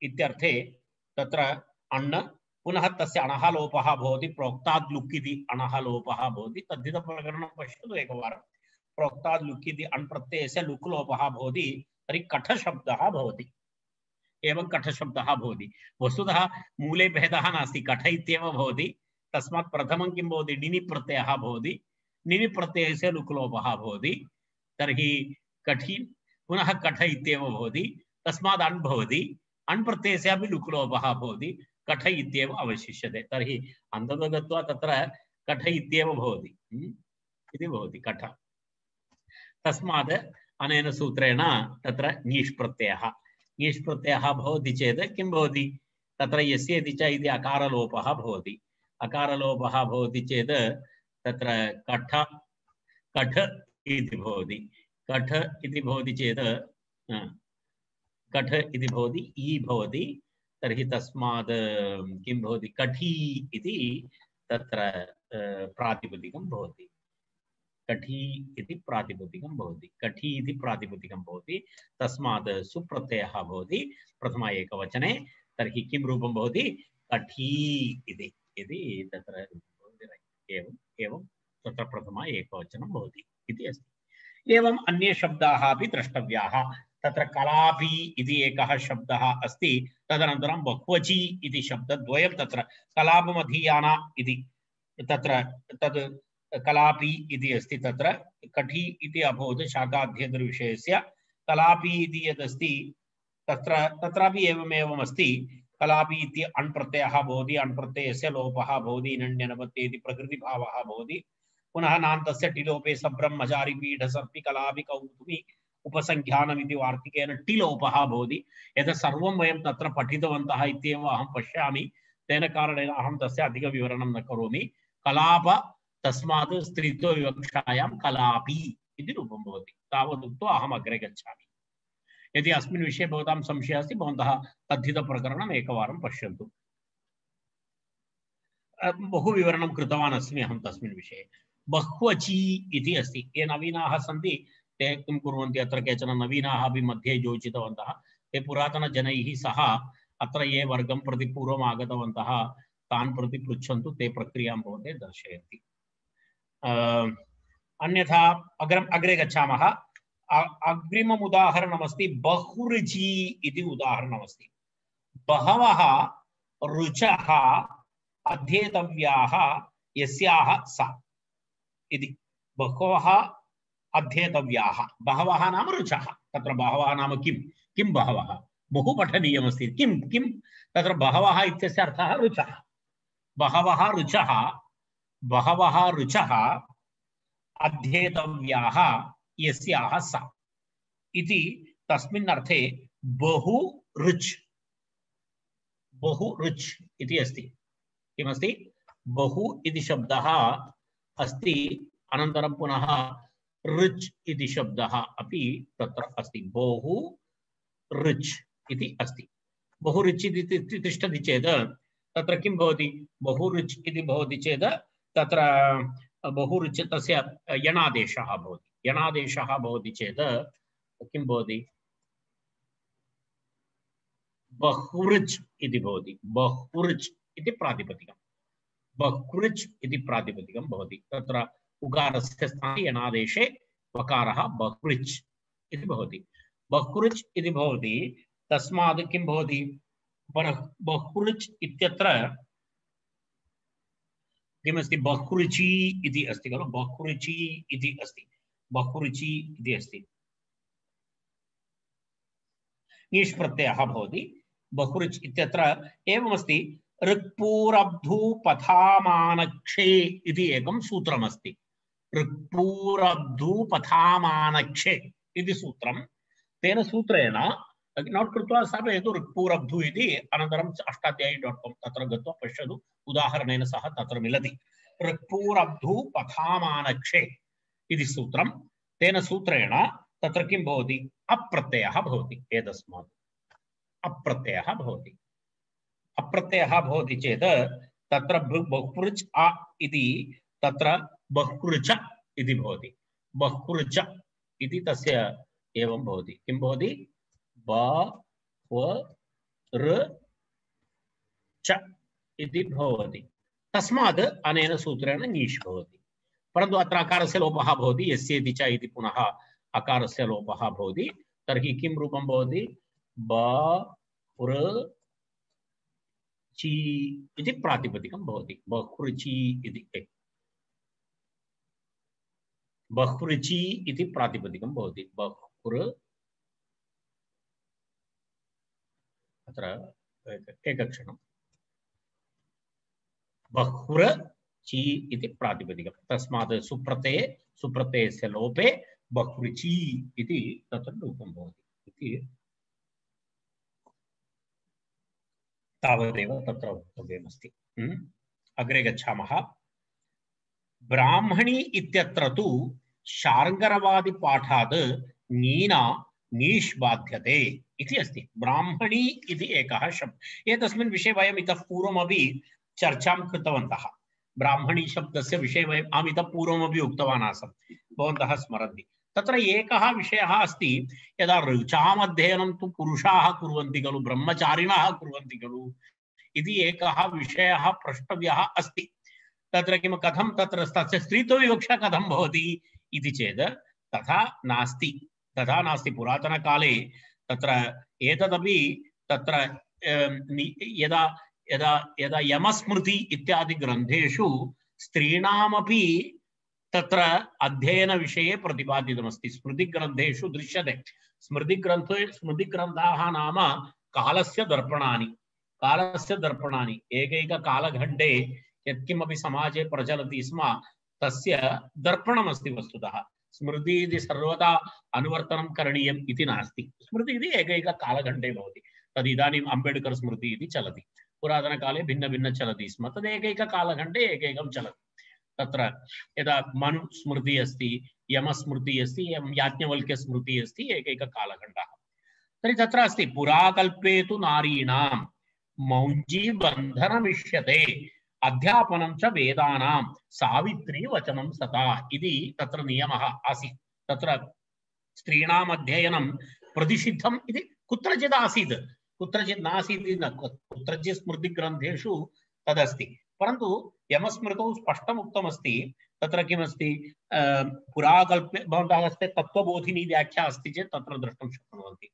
B: इत्यर्थे तत्र अण् पुनः तस्य अणः लोपः भवति प्रोक्ताद् लुक् इति अणः लोपः भवति तद्धितप्रकरणं पश्यतु एकवारं प्रोक्ताद् लुक् इति अण् प्रत्ययस्य लुक् लोपः भवति तर्हि कठशब्दः भवति एवं कठशब्दः भवति वस्तुतः मूले भेदः नास्ति कठ इत्येव भवति तस्मात् प्रथमं किं भवति निनि प्रत्ययः भवति निनि प्रत्ययस्य लुक् लोपः भवति तर्हि कठि पुनः कठ इत्येव भवति तस्मात् अण् भवति अण् प्रत्ययस्यापि लुक् लोपः भवति कठ इत्येव अवशिष्यते तर्हि अन्ततो गत्वा तत्र कठ इत्येव भवति इति भवति कठ तस्मात् अनेन सूत्रेण तत्र नीष् प्रत्ययः भवति चेत् किं भवति तत्र यस्येति च इति अकारलोपः भवति चेत् तत्र कठ इति भवति कठ इति भवति चेत् कठ इति भवति ई भवति तर्हि तस्मात् किं भवति कठी इति तत्र प्रातिपदिकं भवति कठी इति प्रातिपदिकं भवति तस्मात् सुप्रत्ययः भवति प्रथम एकवचने तर्हि किं रूपं भवति कठी इति तत्र एवं तत्र प्रथम एकवचनं भवति इति अस्ति एवम् अन्ये शब्दाः अपि द्रष्टव्याः तत्र कलापि इति एकः शब्दः अस्ति तदनन्तरं बहुवची इति शब्दद्वयं तत्र कलापमधीयाना इति तत्र तद् कलापि इति अस्ति तत्र कठी इति अभवत् शाकाध्येतृविषयस्य कलापि इति यदस्ति तत्रापि एवमेवमस्ति कलापि इति अण् प्रत्ययः भवति अण् प्रत्ययस्य लोपः भवति इनण्यनपत्ये इति प्रकृतिभावः भवति पुनः नान्तस्य टिलोपे सब्रह्मचारी पीठ सर्पि कलापि कौतुमी उपसंख्यानमिति वार्तिकेन टिलोपः भवति। एतत् सर्वं वयं तत्र पठितवन्तः इत्येव अहं पश्यामि। तेन कारणेन अहं तस्य अधिकविवरणं न करोमि। कलाप तस्मात् स्त्रीत्वविवक्षायां कलापी इति रूपं भवति। तावदुक्त्वा अहम् अग्रे गच्छामि। यदि अस्मिन् विषये भवतां संशयः अस्ति भवन्तः तद्धितप्रकरणम् एकवारं पश्यन्तु। बहु विवरणं कृतवान् अस्मि अहं तस्मिन् विषये। बह्वची इति अस्ति। ये नवीनाः सन्ति ते किं कुर्वन्ति, अत्र केचन नवीनाः अपि मध्ये योजितवन्तः। ते पुरातनजनैः सह अत्र ये वर्गं प्रति पूर्वम् आगतवन्तः तान् प्रति पृच्छन्तु, ते प्रक्रियां भवते दर्शयन्ति। अन्यथा अग्रे गच्छामः। अग्रिमम् उदाहरणमस्ति बहुरुचि इति उदाहरणमस्ति। बहवः रुचः अध्येतव्याः यस्याः सा इति। बहवः अध्येतव्याः, बहवः नाम रुचः। तत्र बहवः नाम किं किं बहवः बहु पठनीयमस्ति। किं किं तत्र बहवः इत्यस्य अर्थः रुचः। बहवः रुचः अध्येतव्याः यस्याः सा इति तस्मिन् अर्थे बहु रुच् इति अस्ति। किमस्ति? बहु इति शब्दः अस्ति, अनन्तरं पुनः रुच् इति शब्दः अपि तत्र अस्ति। बहु रुच् इति अस्ति। बहु रुच् इति तिष्ठति चेत् तत्र किं भवति? बहु रुच् इति भवति चेत् तत्र बहु रुच् तस्य यणादेशः भवति। यणादेशः भवति चेत् किं भवति? बहुरुच् इति भवति। बहुरुच् इति प्रातिपदिकं। बहुरुच् इति प्रातिपदिकं भवति। तत्र उकारस्य स्थाने यणादेशे वकारः बहुरुच् इति भवति। बहुरुच् इति भवति। तस्मात् किं भवति? बहुरुच् इत्यत्र किमस्ति? बहुरुचि इति अस्ति खलु। बहुरुचि इति अस्ति। बहुरुचि इति अस्ति। ङीष् प्रत्ययः भवति। बहुरुच् इत्यत्र एवमस्ति। ऋक्पूरब्धूपथामानक्षे इति एकं सूत्रमस्ति। ऋक्पूरब्धूपथामानक्षे इति सूत्रं। तेन सूत्रेण नोट् कृत्वा स्थापयतु ऋक्पूरब्धु इति। अनन्तरं अष्टाध्यायी.com तत्र गत्वा पश्यतु, उदाहरणेन सह तत्र मिलति। ऋक्पूरब्धूपथामानक्षे इति सूत्रं। तेन सूत्रेण तत्र किं भवति? अप्रत्ययः भवति। एतस्मात् अप्रत्ययः भवति। अप्रत्ययः भवति चेत् तत्र बहुरुच् अ इति तत्र बहुरुच इति भवति। बहुरुच इति तस्य एवं भवति। किं भवति? ब व र च इति भवति। तस्मात् अनेन सूत्रेण ङीष् भवति। परन्तु अत्र अकारस्य लोपः भवति। यस्य इति च इति पुनः अकारस्य लोपः भवति। तर्हि किं रूपं भवति? ब ऋ ची इति प्रातिपदिकं भवति। बहुरुचि इति बहुरुचि इति प्रातिपदिकं भवति। बहुरु अत्र एकक्षणं। बहुरुचि इति प्रातिपदिकं। तस्मात् सुप्रत्ययस्य लोपे बहुरुचि इति तत्र रूपं भवति इति तावदेव तत्र वक्तव्यमस्ति। अग्रे गच्छामः। ब्राह्मणी इत्यत्र तु शार्ङ्गरवादिपाठात् ङीना ङीष् बाध्यते इति अस्ति। ब्राह्मणी इति एकः शब्दः। एतस्मिन् विषये वयम् इतः पूर्वमपि चर्चां कृतवन्तः। ब्राह्मणी शब्दस्य विषये वयम् अहम् इतः पूर्वमपि उक्तवान् आसम्, भवन्तः स्मरन्ति। तत्र एकः विषयः अस्ति, यदा ऋचामध्ययनं तु पुरुषाः कुर्वन्ति खलु, ब्रह्मचारिणः कुर्वन्ति खलु इति एकः विषयः प्रष्टव्यः अस्ति। तत्र किं कथं तत्र तस्य स्त्रीत्वविवक्षा कथं भवति इति चेत् तथा नास्ति। पुरातनकाले तत्र एतदपि तत्र यदा यदा यदा यमस्मृति इत्यादि ग्रन्थेषु स्त्रीणामपि तत्र अध्ययन विषये प्रतिपादितमस्ति। स्मृतिग्रन्थेषु दृश्यते। स्मृतिग्रन्थाः नाम कालस्य दर्पणानि। एकैककालखण्डे यत्किमपि समाजे प्रचलति स्म तस्य दर्पणमस्ति वस्तुतः। स्मृति इति सर्वदा अनुवर्तनं करणीयम् इति नास्ति। स्मृति इति एकैककालखण्डे भवति। तद् इदानीम् अम्बेड्कर् स्मृति इति चलति, पुरातनकाले भिन्न चलति स्म। तद् एकैककालखण्डे एकैकं चलति। तत्र यदा मनुस्मृतिः अस्ति, यमस्मृतिः अस्ति, याज्ञवल्क्यस्मृतिः अस्ति, एकैककालखण्डः। तर्हि तत्र अस्ति पुराकल्पे तु नारीणां मौञ्जी बन्धनमिष्यते अध्यापनं च वेदानां सावित्री वचनं सता इति तत्र नियमः आसीत्। तत्र स्त्रीणाम् अध्ययनं प्रतिषिद्धम् इति कुत्रचित् आसीत्, कुत्रचित् नासीत् न, कुत्रचित् स्मृतिग्रन्थेषु तदस्ति। परन्तु यमस्मृतौ स्पष्टम् उक्तमस्ति। तत्र किमस्ति, पुराकल्पे भवन्तः हस्ते तत्त्वबोधिनी व्याख्या अस्ति चेत् तत्र द्रष्टुं शक्नुवन्ति।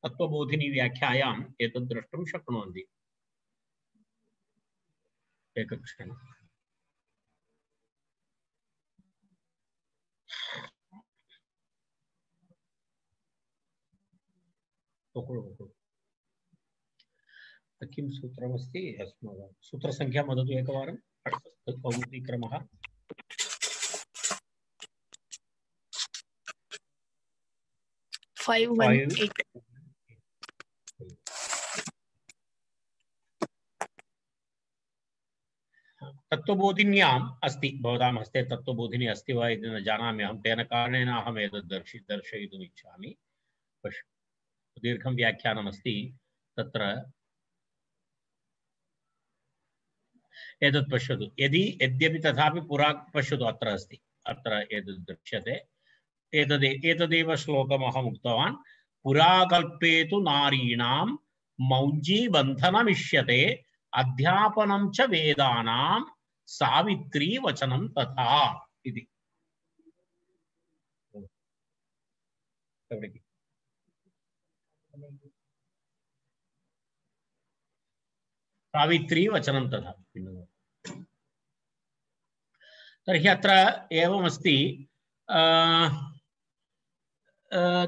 B: तत्त्वबोधिनी व्याख्यायाम् एतत् द्रष्टुं शक्नुवन्ति। एकक्षणम्। किं सूत्रमस्ति अस्माकं सूत्रसङ्ख्या वदतु एकवारं। कौमुदीक्रमः
A: 518।
B: तत्त्वबोधिन्याम् अस्ति। भवतां हस्ते तत्त्वबोधिनी अस्ति वा इति न जानामि अहं, तेन कारणेन अहम् एतत् दर्शयितुम् इच्छामि। दीर्घं व्याख्यानमस्ति तत्र। एतत् पश्यतु, यद्यपि तथापि पुरा पश्यतु अत्र अस्ति, अत्र एतत् दृश्यते। एतदेव श्लोकम् अहम् उक्तवान्। पुराकल्पे तु नारीणां मौञ्जी बन्धनमिष्यते अध्यापनं च वेदानां सावित्री वचनं तथा इति। सावित्री वचनं तथा। तर्हि अत्र एवमस्ति,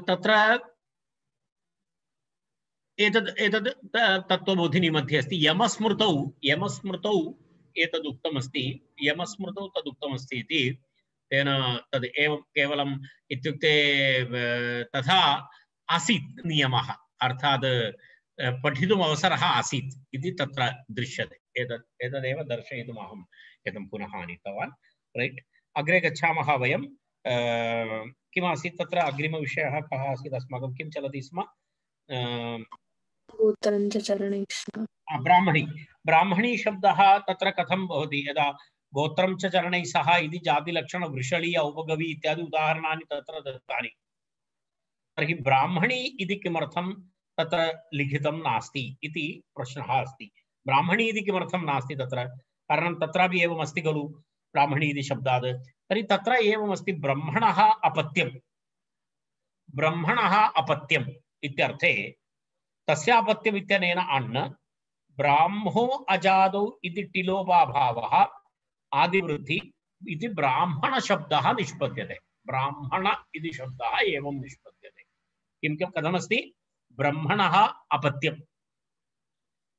B: तत्र एतद् तत्त्वबोधिनी मध्ये अस्ति। यमस्मृतौ एतद् उक्तमस्ति, यमस्मृतौ तदुक्तमस्ति इति। तेन तद् एवं केवलम् इत्युक्ते तथा आसीत् नियमः, अर्थात् पठितुम् अवसरः आसीत् इति तत्र दृश्यते। एतदेव दर्शयितुम् अहम् एतं पुनः आनीतवान्। रैट्, अग्रे गच्छामः वयं। किमासीत् तत्र अग्रिमविषयः कः आसीत्, अस्माकं किं चलति स्म? ब्राह्मणी शब्दः तत्र कथं भवति, यदा गोत्रं च चरणैः सह इति जातिलक्षण वृषली औपगवी इत्यादि उदाहरणानि तत्र दत्तानि। तर्हि ब्राह्मणी इति किमर्थं तत्र लिखितं नास्ति इति प्रश्नः अस्ति। ब्राह्मणी इति किमर्थं नास्ति तत्र, कारणं तत्रापि एवमस्ति खलु ब्राह्मणी इति शब्दात्। तर्हि तत्र एवमस्ति, ब्रह्मणः अपत्यम् इत्यर्थे तस्यापत्यम् इत्यनेन अण् ब्राह्मो अजादौ इति टिलोपाभावः आदिवृद्धि इति ब्राह्मणशब्दः निष्पद्यते। ब्राह्मण इति शब्दः एवं निष्पद्यते। किं कथमस्ति, ब्रह्मणः अपत्यम्,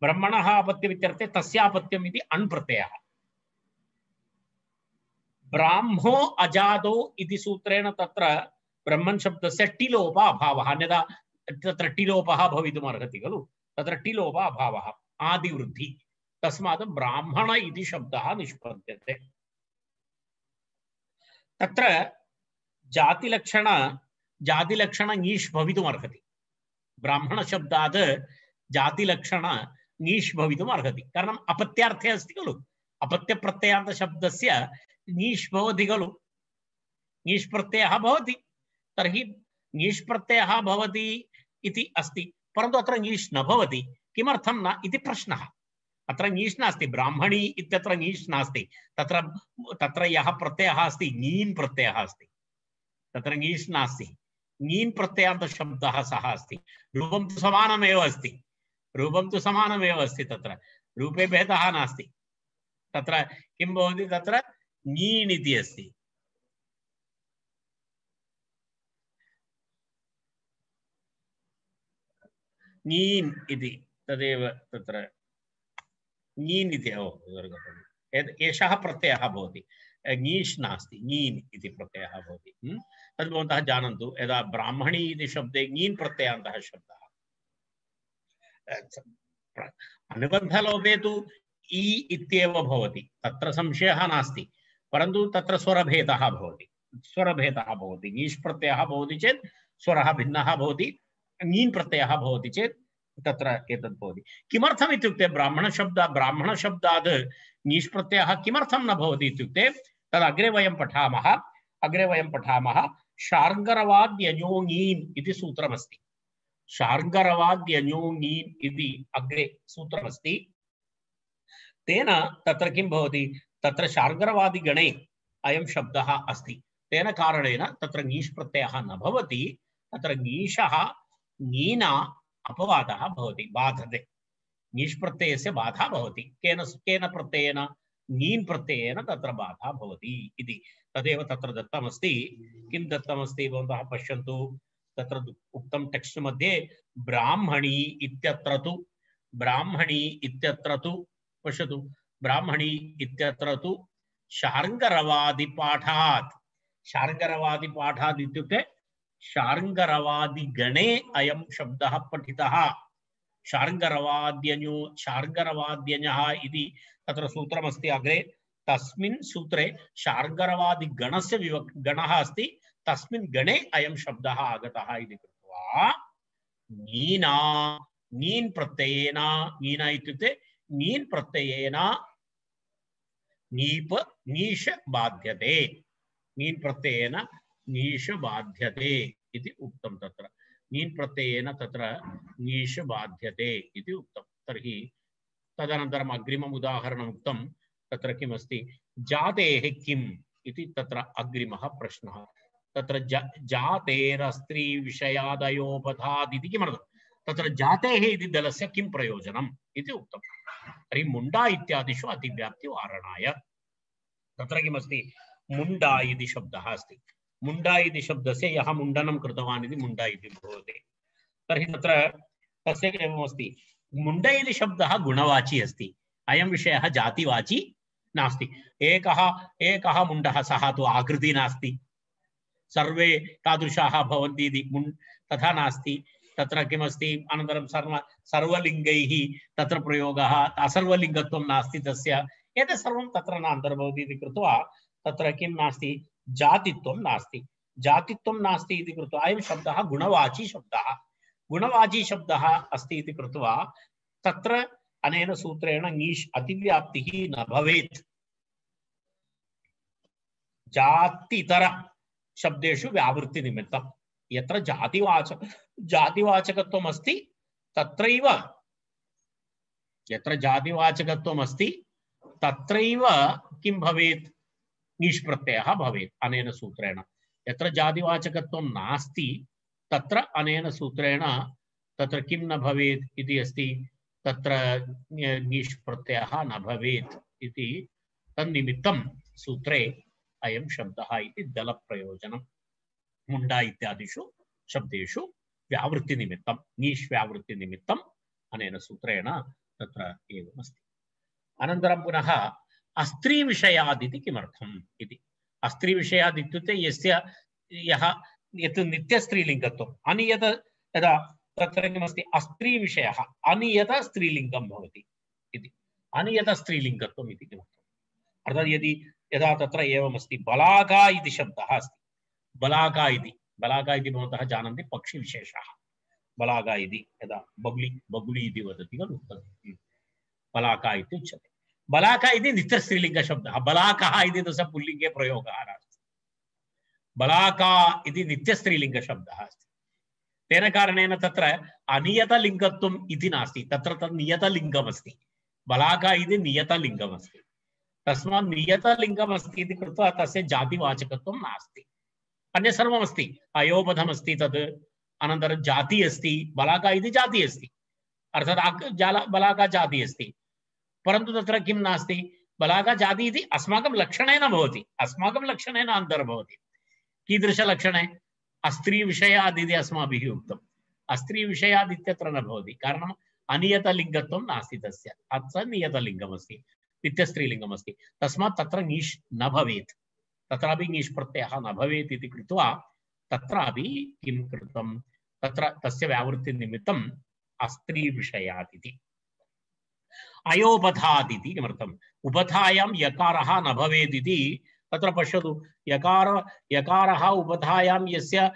B: ब्रह्मणः अपत्यम् इत्यर्थे तस्यापत्यम् इति अण् प्रत्ययः। ब्राह्मो अजादौ इति सूत्रेण तत्र ब्रह्मन् शब्दस्य टिलोप अभावः, अन्यथा तत्र टिलोपः भवितुम् अर्हति खलु, तत्र टिलोप अभावः आदिवृद्धि, तस्मात् ब्राह्मण इति शब्दः निष्पद्यते। तत्र जातिलक्षण ङीष् भवितुम् अर्हति। ब्राह्मण शब्दात् जातिलक्षण ङीष् भवितुम् अर्हति, कारणम् अपत्यार्थे अस्ति खलु। अपत्य प्रत्ययान्त शब्दस्य ङीष् भवति खलु, ङीष् प्रत्ययः भवति। तर्हि ङीष् प्रत्ययः भवति इति अस्ति, परन्तु अत्र ङीष् न भवति। किमर्थं न इति प्रश्नः। अत्र ङीष् नास्ति, ब्राह्मणी इत्यत्र ङीष् नास्ति। तत्र यः प्रत्ययः अस्ति ङीन् प्रत्ययः अस्ति, तत्र ङीष् नास्ति। ङीन् प्रत्ययान्त शब्दः सः अस्ति। रूपं तु समानमेव अस्ति, तत्र रूपे भेदः नास्ति। तत्र किं भवति, तत्र ङीन् इति अस्ति। ङीन् इति तदेव तत्र ङीन् इति एषः प्रत्ययः भवति, ङीष् नास्ति, ङीन् इति प्रत्ययः भवति। तद् भवन्तः जानन्तु यदा ब्राह्मणी इति शब्दे ङीन् प्रत्ययान्तः शब्दः अनुबन्धलोपे तु इ इत्येव भवति तत्र संशयः नास्ति परन्तु तत्र स्वरभेदः भवति ङीष् प्रत्ययः भवति चेत् स्वरः भिन्नः भवति ङीन् प्रत्ययः भवति चेत् तत्र एतद् भवति किमर्थम् इत्युक्ते ब्राह्मणशब्दात् ङीष् प्रत्ययः किमर्थं न भवति इत्युक्ते तद् अग्रे वयं पठामः शार्ङ्गरवाद्यञो ङीन् इति सूत्रमस्ति शार्ङ्गरवाद्यञो ङीन् इति अग्रे सूत्रमस्ति तेन तत्र किं भवति तत्र शार्ङ्गरवादिगणे अयं शब्दः अस्ति तेन कारणेन तत्र ङीष् प्रत्ययः न भवति तत्र ङीषः ङीना अपवादः भवति बाधते ङीष् प्रत्ययस्य बाधा भवति केन प्रत्ययेन ङीन् प्रत्ययेन तत्र बाधा भवति इति तदेव तत्र दत्तमस्ति किं दत्तमस्ति भवन्तः पश्यन्तु तत्र उक्तं टेक्स्ट् मध्ये ब्राह्मणी इत्यत्र तु पश्यतु ब्राह्मणी इत्यत्र तु शार्ङ्गरवादिपाठात् इत्युक्ते शार्ङ्गरवादिगणे अयं शब्दः पठितः शार्ङ्गरवाद्यञः इति तत्र सूत्रमस्ति अग्रे तस्मिन् सूत्रे शार्ङ्गरवादिगणस्य गणः अस्ति तस्मिन् गणे अयं शब्दः आगतः इति कृत्वा ङीन् प्रत्ययेन ङीना इत्युक्ते ङीन् प्रत्ययेन ङीष बाध्यते ङीन् प्रत्ययेन ङीष बाध्यते इति उक्तं तत्र ङीन् प्रत्ययेन तत्र ङीष बाध्यते इति उक्तं तर्हि तदनन्तरम् अग्रिमम् उदाहरणम् उक्तं तत्र किमस्ति जातेः किम् इति तत्र अग्रिमः प्रश्नः तत्र जातेरस्त्री विषयादयोपधाद् इति किमर्थं तत्र जातेः इति दलस्य किं प्रयोजनम् इति उक्तं तर्हि मुण्डा इत्यादिषु अतिव्याप्तिवारणाय तत्र किमस्ति मुण्डा इति शब्दः अस्ति मुण्डा इति शब्दस्य यः मुण्डनं कृतवान् इति मुण्डा इति भवति तर्हि तत्र तस्य एवमस्ति मुण्डा इति शब्दः गुणवाची अस्ति अयं विषयः जातिवाची नास्ति एकः मुण्डः सः तु आकृति नास्ति सर्वे तादृशाः भवन्ति इति तथा नास्ति तत्र किमस्ति अनन्तरं सर्वलिङ्गैः तत्र प्रयोगः असर्वलिङ्गत्वं नास्ति तस्य एतत् सर्वं तत्र न अन्तर्भवति इति कृत्वा तत्र किं नास्ति जातित्वं नास्ति इति कृत्वा अयं शब्दः गुणवाची शब्दः अस्ति इति कृत्वा तत्र अनेन सूत्रेण ङीष् अतिव्याप्तिः न भवेत् जातितर शब्देषु व्यावृत्ति निमित्तं यत्र जातिवाचकत्वम् अस्ति तत्रैव किं भवेत् ङीष् प्रत्ययः भवेत् अनेन सूत्रेण यत्र जातिवाचकत्वं नास्ति तत्र अनेन सूत्रेण तत्र किं न भवेत् इति अस्ति तत्र ङीष् प्रत्ययः न भवेत् इति तन्निमित्तं सूत्रे अयं शब्दः इति दलप्रयोजनं मुण्डा इत्यादिषु शब्देषु व्यावृत्तिनिमित्तं ङीष् व्यावृत्तिनिमित्तम् अनेन सूत्रेण तत्र एवमस्ति अनन्तरं पुनः अस्त्री विषयाद् इति किमर्थम् इति अस्त्री विषयाद् इत्युक्ते यत् नित्यस्त्रीलिङ्गत्वम् अनियत यदा तत्र किमस्ति अस्त्री विषयः अनियत स्त्रीलिङ्गं भवति इति अनियत स्त्रीलिङ्गत्वम् इति किमर्थम् अर्थात् यदा तत्र एवमस्ति बलाका इति शब्दः अस्ति बलाका इति भवन्तः जानन्ति पक्षिविशेषः बलाका इति यदा बगुली इति वदति खलु बलाका इति उच्यते बलाका इति नित्यस्त्रीलिङ्गशब्दः बलाकः इति तस्य पुल्लिङ्गे प्रयोगः नास्ति बलाका इति नित्यस्त्रीलिङ्गशब्दः अस्ति तेन कारणेन तत्र अनियतलिङ्गत्वम् इति नास्ति तत्र तत् नियतलिङ्गमस्ति बलाका इति नियतलिङ्गमस्ति तस्मात् नियतलिङ्गमस्ति इति कृत्वा तस्य जातिवाचकत्वं नास्ति अन्य सर्वमस्ति अयोपधमस्ति तत् अनन्तरं जाति अस्ति बलाका इति जाति अस्ति अर्थात् बलाका जाति अस्ति परन्तु तत्र किं नास्ति बलाका जाति इति अस्माकं लक्षणेन भवति अस्माकं लक्षणेन अन्तर्भवति कीदृशलक्षणे अस्त्री विषयाद् इति अस्माभिः उक्तम् अस्त्री विषयाद् इत्यत्र न भवति कारणम् अनियतलिङ्गत्वं नास्ति तस्य अत्र नियतलिङ्गमस्ति नित्यस्त्रीलिङ्गमस्ति तस्मात् तत्र ङीष् न भवेत् तत्रापि ङीष् प्रत्ययः न भवेत् इति कृत्वा तत्रापि किं कृतं तत्र तस्य व्यावृत्तिनिमित्तम् अस्त्रीविषयात् इति अयोपधात् इति किमर्थम् उपधायां यकारः न भवेत् इति तत्र पश्यतु यकारः उपधायां यस्य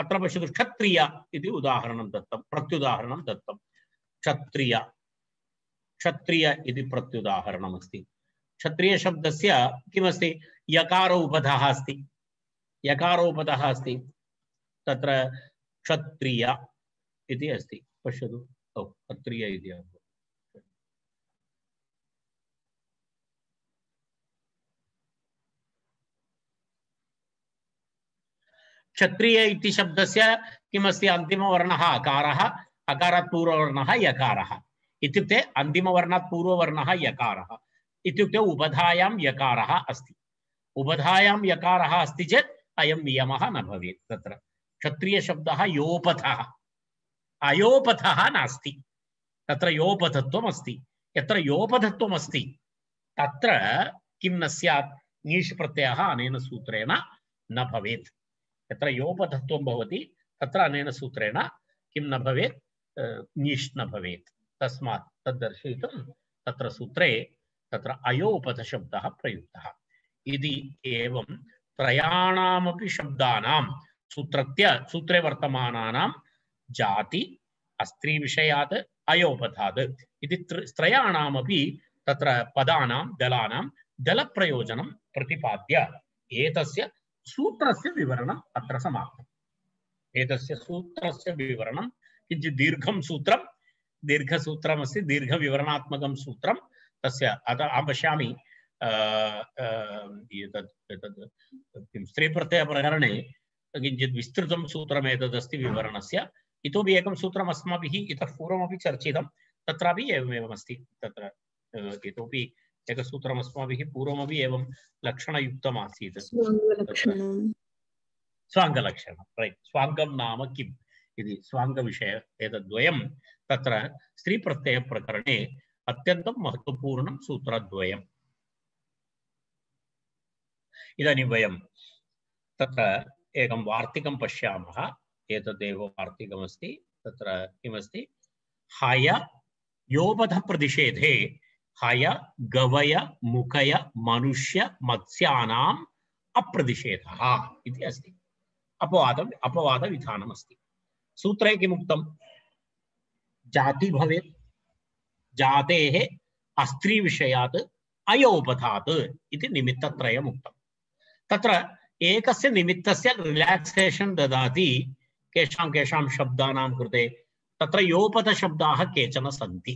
B: अत्र पश्यतु क्षत्रिय इति उदाहरणं दत्तं प्रत्युदाहरणं दत्तं क्षत्रिय इति प्रत्युदाहरणमस्ति क्षत्रिय शब्दस्य किमस्ति यकारोपधः अस्ति तत्र क्षत्रिय इति अस्ति पश्यतु क्षत्रिय इति क्षत्रिय इति शब्दस्य किमस्ति अन्तिमवर्णः अकारः अकारात् पूर्ववर्णः यकारः इत्युक्ते अन्तिमवर्णात् पूर्ववर्णः यकारः इत्युक्ते उपधायां यकारः अस्ति उपधायां यकारः अस्ति चेत् अयं नियमः न भवेत् तत्र क्षत्रिय शब्दः योपथः अयोपथः नास्ति तत्र योपधत्वम् अस्ति यत्र योपधत्वम् अस्ति तत्र किं न स्यात् नीष् प्रत्ययः अनेन सूत्रेण न भवेत् यत्र योपधत्वं भवति तत्र अनेन सूत्रेण किं न भवेत् नीष् न भवेत् तस्मात् तद्दर्शयितुं तत्र सूत्रे तत्र अयोपध शब्दः प्रयुक्तः इति एवं त्रयाणामपि शब्दानां सूत्रे वर्तमानानां जाति अस्त्री विषयात् अयोपधात् इति त्रयाणामपि तत्र पदानां दलानां दलप्रयोजनं प्रतिपाद्य एतस्य सूत्रस्य विवरणम् अत्र समाप्तम् एतस्य सूत्रस्य विवरणं किञ्चित् दीर्घं सूत्रं दीर्घसूत्रमस्ति दीर्घविवरणात्मकं सूत्रं तस्य अहं पश्यामि स्त्रीप्रत्ययप्रकरणे किञ्चित् विस्तृतं सूत्रम् एतदस्ति विवरणस्य इतोपि एकं सूत्रम् अस्माभिः इतः पूर्वमपि चर्चितं तत्रापि एवमेवमस्ति तत्र इतोपि एकसूत्रम् अस्माभिः पूर्वमपि एवं लक्षणयुक्तम् आसीत् स्वाङ्गलक्षणं रैट् स्वाङ्गं नाम किम् इति स्वाङ्गविषय एतद्वयं तत्र स्त्रीप्रत्ययप्रकरणे अत्यन्तं महत्त्वपूर्णं सूत्रद्वयम् इदानीं वयं तत्र एकं वार्तिकं पश्यामः एतदेव वार्तिकमस्ति तत्र किमस्ति हय योपधप्रतिषेधे हय गवय मुकय मनुष्य मत्स्यानाम् अप्रतिषेधः इति अस्ति अपवादविधानमस्ति सूत्रे किमुक्तं जाति भवेत् जातेः अस्त्रीविषयात् अयोपधात् इति निमित्तत्रयम् उक्तं तत्र एकस्य निमित्तस्य रिलैक्सेशन ददाति केषां शब्दानां कृते तत्र योपध शब्दाः केचन सन्ति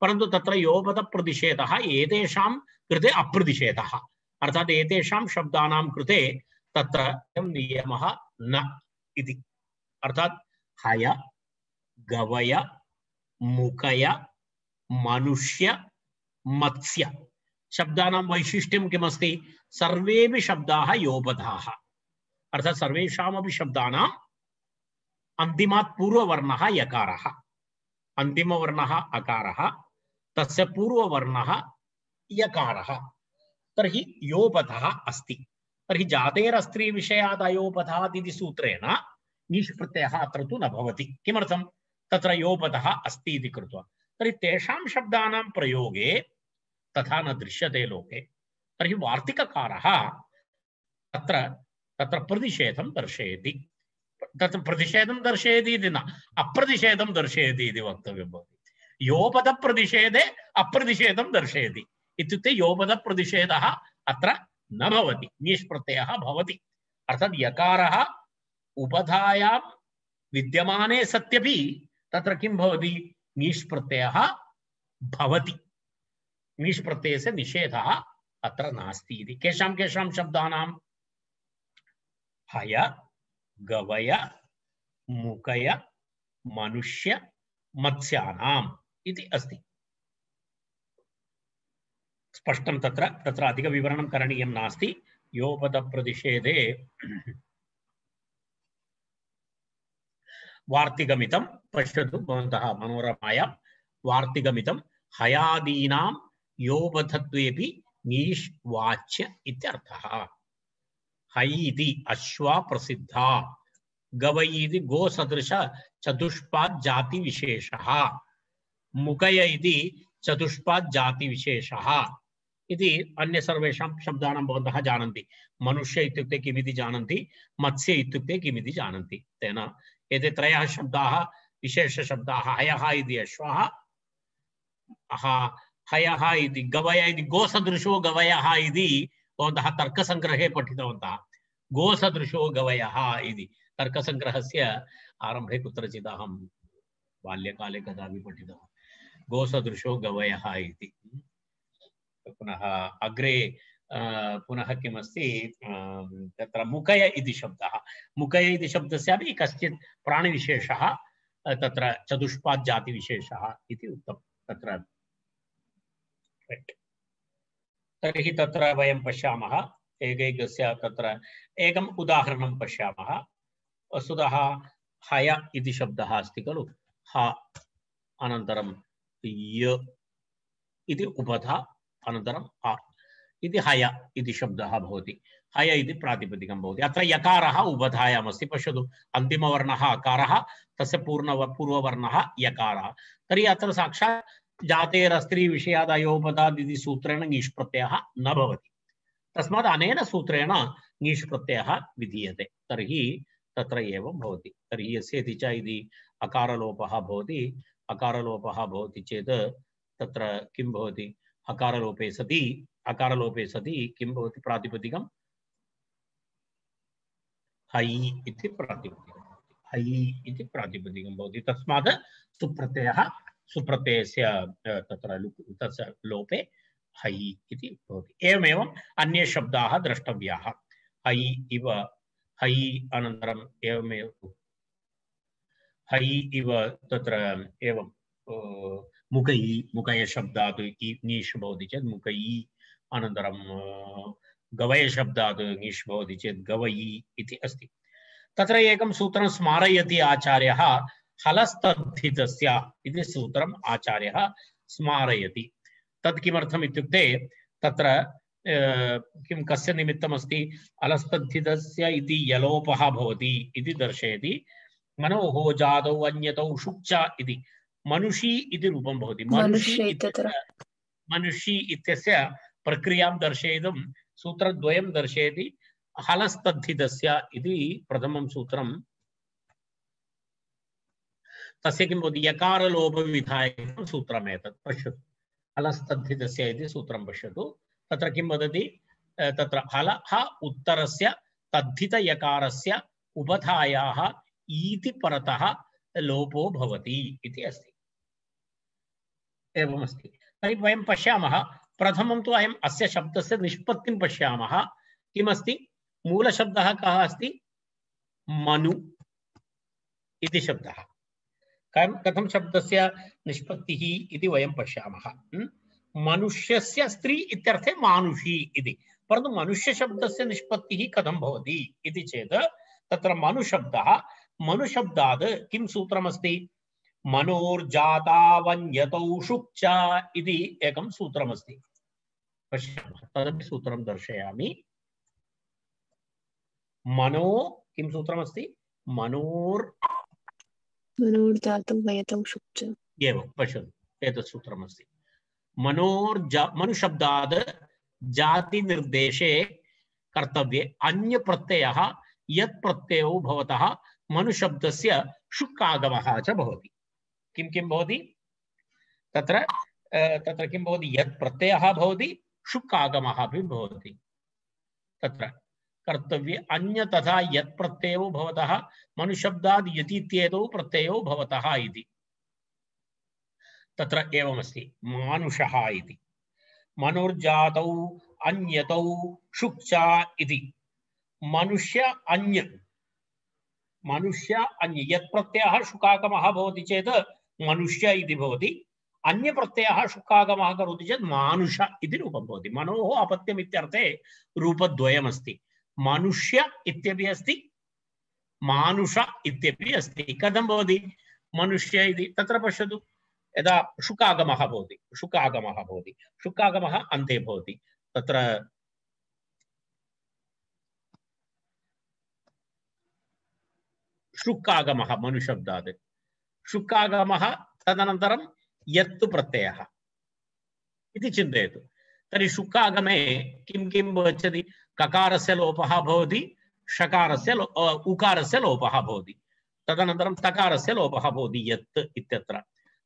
B: परन्तु तत्र योपध प्रतिषेधः एतेषां कृते अप्रतिषेधः अर्थात् एतेषां शब्दानां कृते तत्र नियमः न इति अर्थात् हय गवय मुकय मनुष्य मत्स्य शब्दानां वैशिष्ट्यं किमस्ति सर्वेपि शब्दाः योपधाः अर्थात् सर्वेषामपि शब्दानाम् अन्तिमात् पूर्ववर्णः यकारः अन्तिमवर्णः अकारः तस्य पूर्ववर्णः यकारः तर्हि योपधः अस्ति तर्हि जातेरस्त्री विषयात् अयोपधात् इति सूत्रेण नीष् प्रत्ययः अत्र तु न भवति किमर्थं तत्र योपधः अस्ति इति कृत्वा तर्हि तेषां शब्दानां प्रयोगे तथा न दृश्यते लोके तर्हि वार्तिककारः तत्र प्रतिषेधं दर्शयति तत्र प्रतिषेधं दर्शयति इति न अप्रतिषेधं दर्शयति इति वक्तव्यं भवति योपधप्रतिषेधे अप्रतिषेधं दर्शयति इत्युक्ते योपधप्रतिषेधः अत्र न भवति नीष् प्रत्ययः भवति अर्थात् यकारः उपधायां विद्यमाने सत्यपि तत्र किं भवति नीष् प्रत्ययः भवति नीष् प्रत्ययस्य निषेधः अत्र नास्ति इति केषां शब्दानां हय गवय मुकय मनुष्य मत्स्यानाम् इति अस्ति स्पष्टं तत्र अधिकविवरणं करणीयं नास्ति योपधप्रतिषेधे वार्तिकमितं पश्यतु भवन्तः मनोरमायां वार्तिकमितं हयादीनां योपधत्वेपि नीष् वाच्य इत्यर्थः है इति अश्वा प्रसिद्धा, गवै इति गोसदृश चतुष्पाद जाति विशेषः, मुकय इति चतुष्पाद जाति विशेषः इति अन्य सर्वेषां शब्दानां भवन्तः जानन्ति। मनुष्य इत्युक्ते किमिति जानन्ति, मत्स्य इत्युक्ते किमिति जानन्ति। तेन एते त्रयः शब्दाः विशेषशब्दाः। हयः इति अश्वः, हयः इति गवयः इति गोसदृशो गवयः इति भवन्तः तर्कसङ्ग्रहे पठितवन्तः। गोसदृशो गवयः इति तर्कसङ्ग्रहस्य आरम्भे कुत्रचित् अहं बाल्यकाले कदापि पठितवान्। गोसदृशो गवयः इति। पुनः अग्रे पुनः किमस्ति तत्र मुकय इति शब्दः। मुकय इति शब्दस्यापि कश्चित् प्राणिविशेषः तत्र चतुष्पाद जातिविशेषः इति उक्तं तत्र। तर्हि तत्र वयं पश्यामः एकैकस्य तत्र एकम् उदाहरणं पश्यामः। वस्तुतः हय इति शब्दः अस्ति खलु, ह अनन्तरं य इति उपधा अनन्तरं अ इति हय इति शब्दः भवति। हय इति प्रातिपदिकं भवति। अत्र यकारः उभधायाम् अस्ति। पश्यतु, अन्तिमवर्णः अकारः, तस्य पूर्ववर्णः यकारः। तर्हि अत्र साक्षात् जातेरस्त्री विषयाद् अयोपदाद् इति सूत्रेण ङीष् प्रत्ययः न भवति। तस्मात् अनेन सूत्रेण ङीष् प्रत्ययः विधीयते। तर्हि तत्र एवं भवति। तर्हि यस्येति च इति अकारलोपः भवति। अकारलोपः भवति चेत् तत्र किं भवति? अकारलोपे सति किं भवति? प्रातिपदिकं है इति प्रातिपदिकं, है इति प्रातिपदिकं भवति। तस्मात् सुप्रत्ययस्य तत्र तस्य लोपे है इति भवति। एवमेवं अन्ये शब्दाः द्रष्टव्याः। है इव, है अनन्तरम् एवमेव है इव तत्र एवं मुकयि, मुकय शब्दात् ङीष् भवति चेत् मुकयि, अनन्तरं गवय शब्दात् ङीष् भवति चेत् गवयि इति अस्ति। तत्र एकं सूत्रं स्मारयति आचार्यः, हलस्तद्धितस्य इति सूत्रम् आचार्यः स्मारयति। तत् किमर्थम् इत्युक्ते तत्र किं कस्य निमित्तमस्ति? हलस्तद्धितस्य इति यलोपः भवति इति दर्शयति। मनोः जातौ अन्यतौ शुक्च इति मनुषी इति रूपं भवति। मनुषी इत्यस्य प्रक्रियां दर्शयितुं सूत्रद्वयं दर्शयति। हलस्तद्धितस्य इति प्रथमं सूत्रं, तस्य किं भवति? यकारलोपविधायकं सूत्रमेतत्। पश्यतु, हलस्तद्धितस्य इति सूत्रं पश्यतु। तत्र किं वदति? तत्र हलः उत्तरस्य तद्धितयकारस्य उपधायाः ईति परतः लोपो भवति इति अस्ति। एवमस्ति। तर्हि वयं पश्यामः, प्रथमं तु अयम् अस्य शब्दस्य निष्पत्तिं पश्यामः। किमस्ति? मूलशब्दः कः अस्ति? मनु इति शब्दः। कथं शब्दस्य निष्पत्तिः इति वयं पश्यामः। मनुष्यस्य स्त्री इत्यर्थे मानुषी इति। परन्तु मनुष्यशब्दस्य निष्पत्तिः कथं भवति इति चेत् तत्र मनुशब्दः, मनुशब्दात् किं सूत्रमस्ति? मनोर्जातावन्यतौ शुक्च इति एकं सूत्रमस्ति। पश्यामः, तदपि सूत्रं दर्शयामि। मनो किं सूत्रमस्ति?
A: मनोर्जातौ वयतौ शुक्च।
B: एवं पश्यतु, एतत् सूत्रमस्ति। मनुशब्दात् जातिनिर्देशे कर्तव्ये अन्य प्रत्ययः यत् प्रत्ययो भवतः मनुशब्दस्य शुक्-आगमः च भवति। किं किं भवति? तत्र किं भवति? यत् प्रत्ययः भवति, शुक्-आगमः अपि भवति। तत्र कर्तव्ये अन्य तथा यत् प्रत्ययो भवतः मनुशब्दाद् यतीत्येतौ प्रत्ययो भवतः इति। तत्र एवमस्ति, मानुषः इति। मनुर्जातौ अन्यतौ शुक्च इति। मनुष्य अन्य यत् प्रत्ययः शुकागमः भवति चेत् मनुष्य इति भवति। अन्य प्रत्ययः शुकागमः करोति चेत् मानुष इति रूपं भवति। मनोः अपत्यम् इत्यर्थे रूपद्वयमस्ति। मनुष्य इत्यपि अस्ति, मानुष इत्यपि अस्ति। कथं भवति मनुष्य इति? तत्र पश्यतु, यदा शुकागमः भवति, शुकागमः अन्ते भवति। तत्र शुक्कागमः मनुशब्दात् शुक्कागमः तदनन्तरं यत् प्रत्ययः इति चिन्तयतु। तर्हि शुक्कागमे किं किं गच्छति? ककारस्य लोपः भवति, षकारस्य उकारस्य लोपः भवति, तदनन्तरं तकारस्य लोपः भवति यत् इत्यत्र।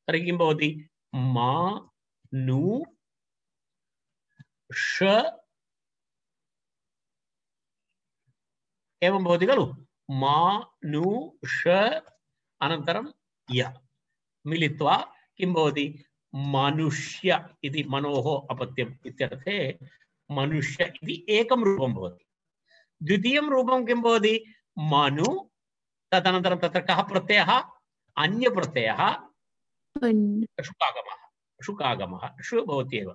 B: तर्हि किं भवति? मा नु ष एवं भवति खलु। मा नु ष अनन्तरं य मिलित्वा किं भवति? मनुष्य इति मनोः अपत्यम् इत्यर्थे मनुष्य इति एकं रूपं भवति। द्वितीयं रूपं किं भवति? मनु तदनन्तरं तत्र कः प्रत्ययः? अन्यप्रत्ययः शुकागमः। शुकागमः ष भवत्येव,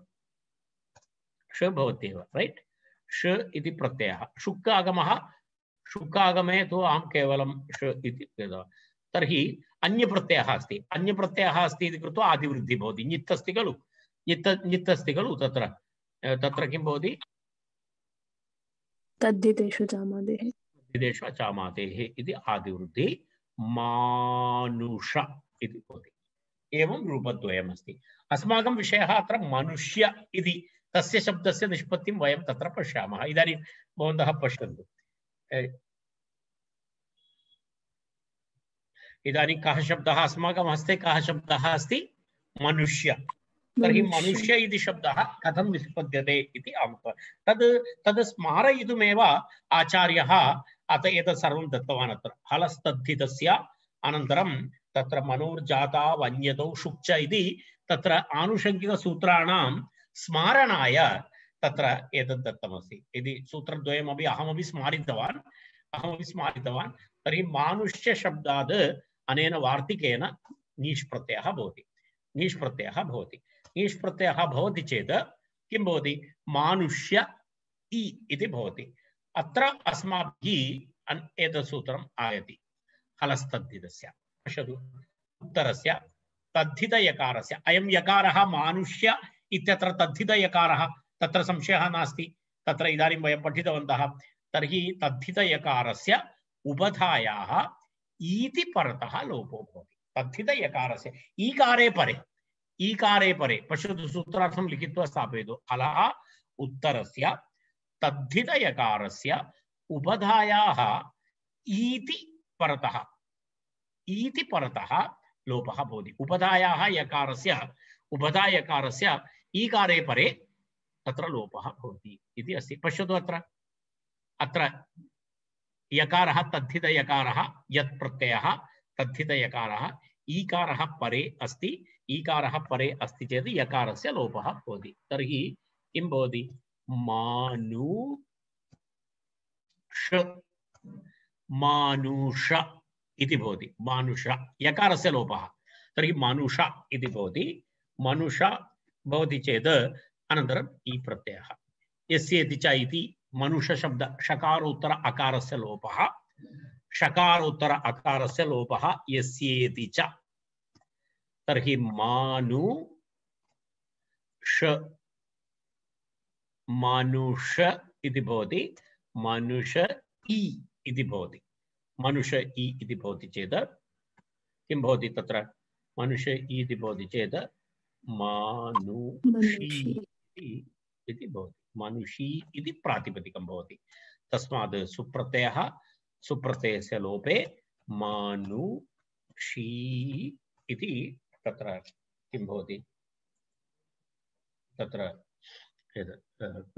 B: ष भवत्येव, रैट्? ष इति प्रत्ययः शुकागमः। शुकागमे तु अहं केवलं ष इति कृतवान्। तर्हि अन्यप्रत्ययः अस्ति, अन्यप्रत्ययः अस्ति इति कृत्वा आदिवृद्धिः भवति। ञित् अस्ति खलु, ञित् अस्ति खलु, तत्र तत्र किं भवति?
A: तद्धितेषु चामादेः,
B: तद्धितेषु चामादेः इति आदिवृद्धिः मानुष इति भवति। एवं रूपद्वयमस्ति। अस्माकं विषयः अत्र मनुष्य इति तस्य शब्दस्य निष्पत्तिं वयं तत्र पश्यामः। इदानीं भवन्तः पश्यन्तु, इदानीं कः शब्दः अस्माकं हस्ते? कः शब्दः अस्ति? मनुष्य। तर्हि मनुष्य इति शब्दः कथं निष्पद्यते इति तद् स्मारयितुमेव आचार्यः अत एतत् सर्वं दत्तवान्। अत्र हलस्तद्धितस्य अनन्तरं तत्र मनोर्जाता वन्यतौ शुक्च इति तत्र आनुषङ्गिकसूत्राणां स्मारणाय तत्र एतत् दत्तमस्ति। यदि सूत्रद्वयमपि अहमपि स्मारितवान्, तर्हि मानुष्य शब्दात् अनेन वार्तिकेन नीष् प्रत्ययः भवति। नीष् प्रत्ययः भवति। नीष् प्रत्ययः भवति चेत् किं भवति? मानुष्य इति भवति। अत्र अस्माभिः एतत् सूत्रम् आयति हलस्तद्धितस्य। पश्यतु, उत्तरस्य तद्धितयकारस्य अयं यकारः मानुष्य इत्यत्र तद्धितयकारः, तत्र संशयः नास्ति। तत्र इदानीं वयं पठितवन्तः। तर्हि तद्धितयकारस्य उपधायाः ईति परतः लोपो भवति। तद्धितयकारस्य ईकारे परे पश्यतु, सूत्रार्थं लिखित्वा स्थापयतु। हलः उत्तरस्य तद्धितयकारस्य उपधायाः ईति परतः लोपः भवति। उपधायाः यकारस्य उपधायकारस्य ईकारे परे तत्र लोपः भवति इति अस्ति। पश्यतु, अत्र यकारः तद्धितयकारः, यत् प्रत्ययः तद्धितयकारः, ईकारः परे अस्ति। ईकारः परे अस्ति चेत् यकारस्य लोपः भवति। तर्हि किं भवति? मानुष इति भवति। मानुष यकारस्य लोपः, तर्हि मानुष इति भवति। मनुष भवति चेत् अनन्तरम् ई प्रत्ययः यस्येति च इति मनुष शब्द षकारोत्तर अकारस्य लोपः, षकारोत्तर अकारस्य लोपः यस्येति च। तर्हि मानुष इति भवति। मनुष इति भवति। मनुष इति भवति चेत् किं भवति? तत्र मनुष इति भवति चेत् मानुषी इति भवति। मनुषी इति प्रातिपदिकं भवति। तस्मात् सुप्रत्ययस्य लोपे मानुषी इति तत्र किं भवति? तत्र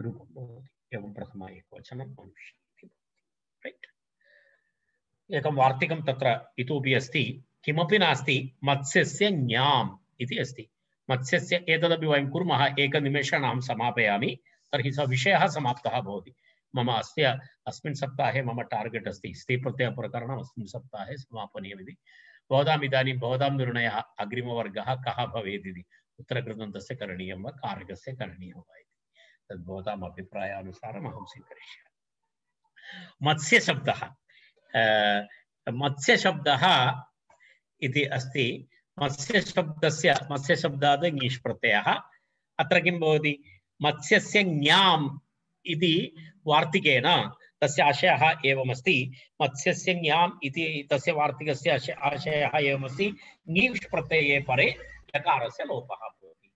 B: रूपं भवति। एवं प्रथमा एकवचनं मनुष्य इति भवति, रैट्? एकं वार्तिकं तत्र इतोपि अस्ति, किमपि नास्ति, मत्स्यस्य ञाम् इति अस्ति। मत्स्यस्य एतदपि वयं कुर्मः। एकनिमेषान् अहं समापयामि, तर्हि सः विषयः समाप्तः भवति। मम अस्मिन् सप्ताहे मम टार्गेट् अस्ति स्त्रीप्रत्ययप्रकरणम् अस्मिन् सप्ताहे समापनीयमिति। भवताम् इदानीं भवतां निर्णयः अग्रिमवर्गः कः भवेत् इति। उत्तरकृतन्तस्य करणीयं वा कारकस्य करणीयं वा इति तद् भवताम् अभिप्रायानुसारम् अहं स्वीकरिष्यामि। मत्स्यशब्दः इति अस्ति। मत्स्यशब्दात् ङीष् प्रत्ययः। अत्र किं भवति? मत्स्यस्य ञाम् इति वार्तिकेन तस्य आशयः एवमस्ति मत्स्यस्य ञाम् इति तस्य वार्तिकस्य आशयः एवमस्ति ङीष् प्रत्यये परे यकारस्य लोपः भवति।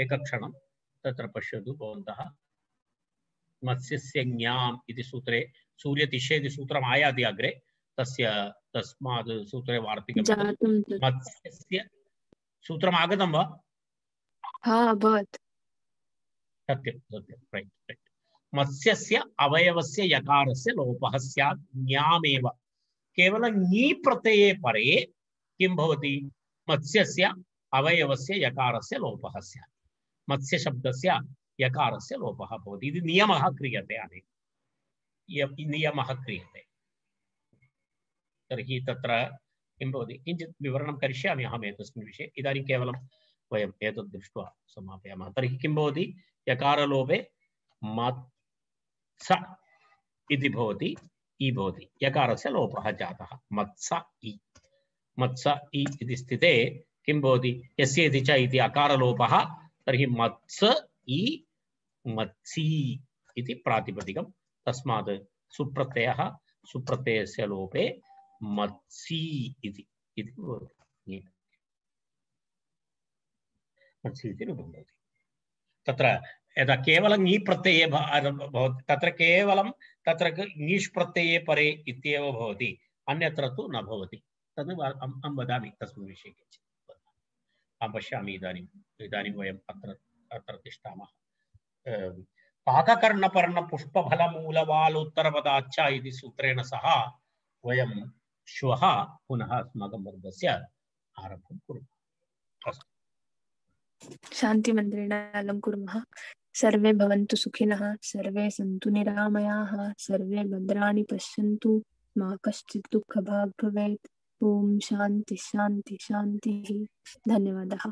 B: एकक्षणं तत्र पश्यतु भवन्तः। मत्स्यस्य ञाम् इति सूत्रे सूर्यतिष्य इति सूत्रम् आयाति अग्रे तस्य तस्मात् सूत्रे वार्तिकं मत्स्यस्य सूत्रम् आगतं वा?
A: हा अभवत्।
B: सत्यं सत्यं रैट् रैट्। मत्स्यस्य अवयवस्य यकारस्य लोपः स्यात् ञामेव। केवलं ङी प्रत्यये परे किं भवति? मत्स्यस्य अवयवस्य यकारस्य लोपः स्यात्। मत्स्य शब्दस्य यकारस्य लोपः भवति। इति नियमः क्रियते अनेन नियमः क्रियते। तर्हि तत्र किं भवति किञ्चित् विवरणं करिष्यामि अहम् एतस्मिन् विषये। इदानीं केवलं वयम् एतद् दृष्ट्वा समापयामः। तर्हि किं भवति? यकारलोपे मत्स इति भवति, इ भवति। यकारस्य लोपः जातः मत्स इ। मत्स इ इति स्थिते किं भवति? यस्य इति च इति अकारलोपः। तर्हि मत्स इ मत्सी इति प्रातिपदिकं। तस्मात् सुप्रत्ययः सुप्रत्ययस्य लोपे मत्सी इति भवति। मत्सी इति रूपं भवति। तत्र यदा केवलं ङी प्रत्यये भवति तत्र केवलं तत्र ङीष् प्रत्यये परे इत्येव भवति, अन्यत्र तु न भवति। तद् अहं वदामि तस्मिन् विषये किञ्चित् अहं पश्यामि। इदानीं वयम् अत्र तिष्ठामः। पाककर्णपर्णपुष्पफलमूलवालोत्तरपदाच्च इति सूत्रेण सह वयं श्वः पुनः अस्माकं वर्गस्य आरम्भं कुर्मः। अस्तु,
A: शान्तिमन्त्रेण अलङ्कुर्मः। सर्वे भवन्तु सुखिनः, सर्वे सन्तु निरामयाः, सर्वे भद्राणि पश्यन्तु, मा कश्चित् दुःखभाग् भवेत्। ओम शान्ति शान्ति शान्तिः। धन्यवादः।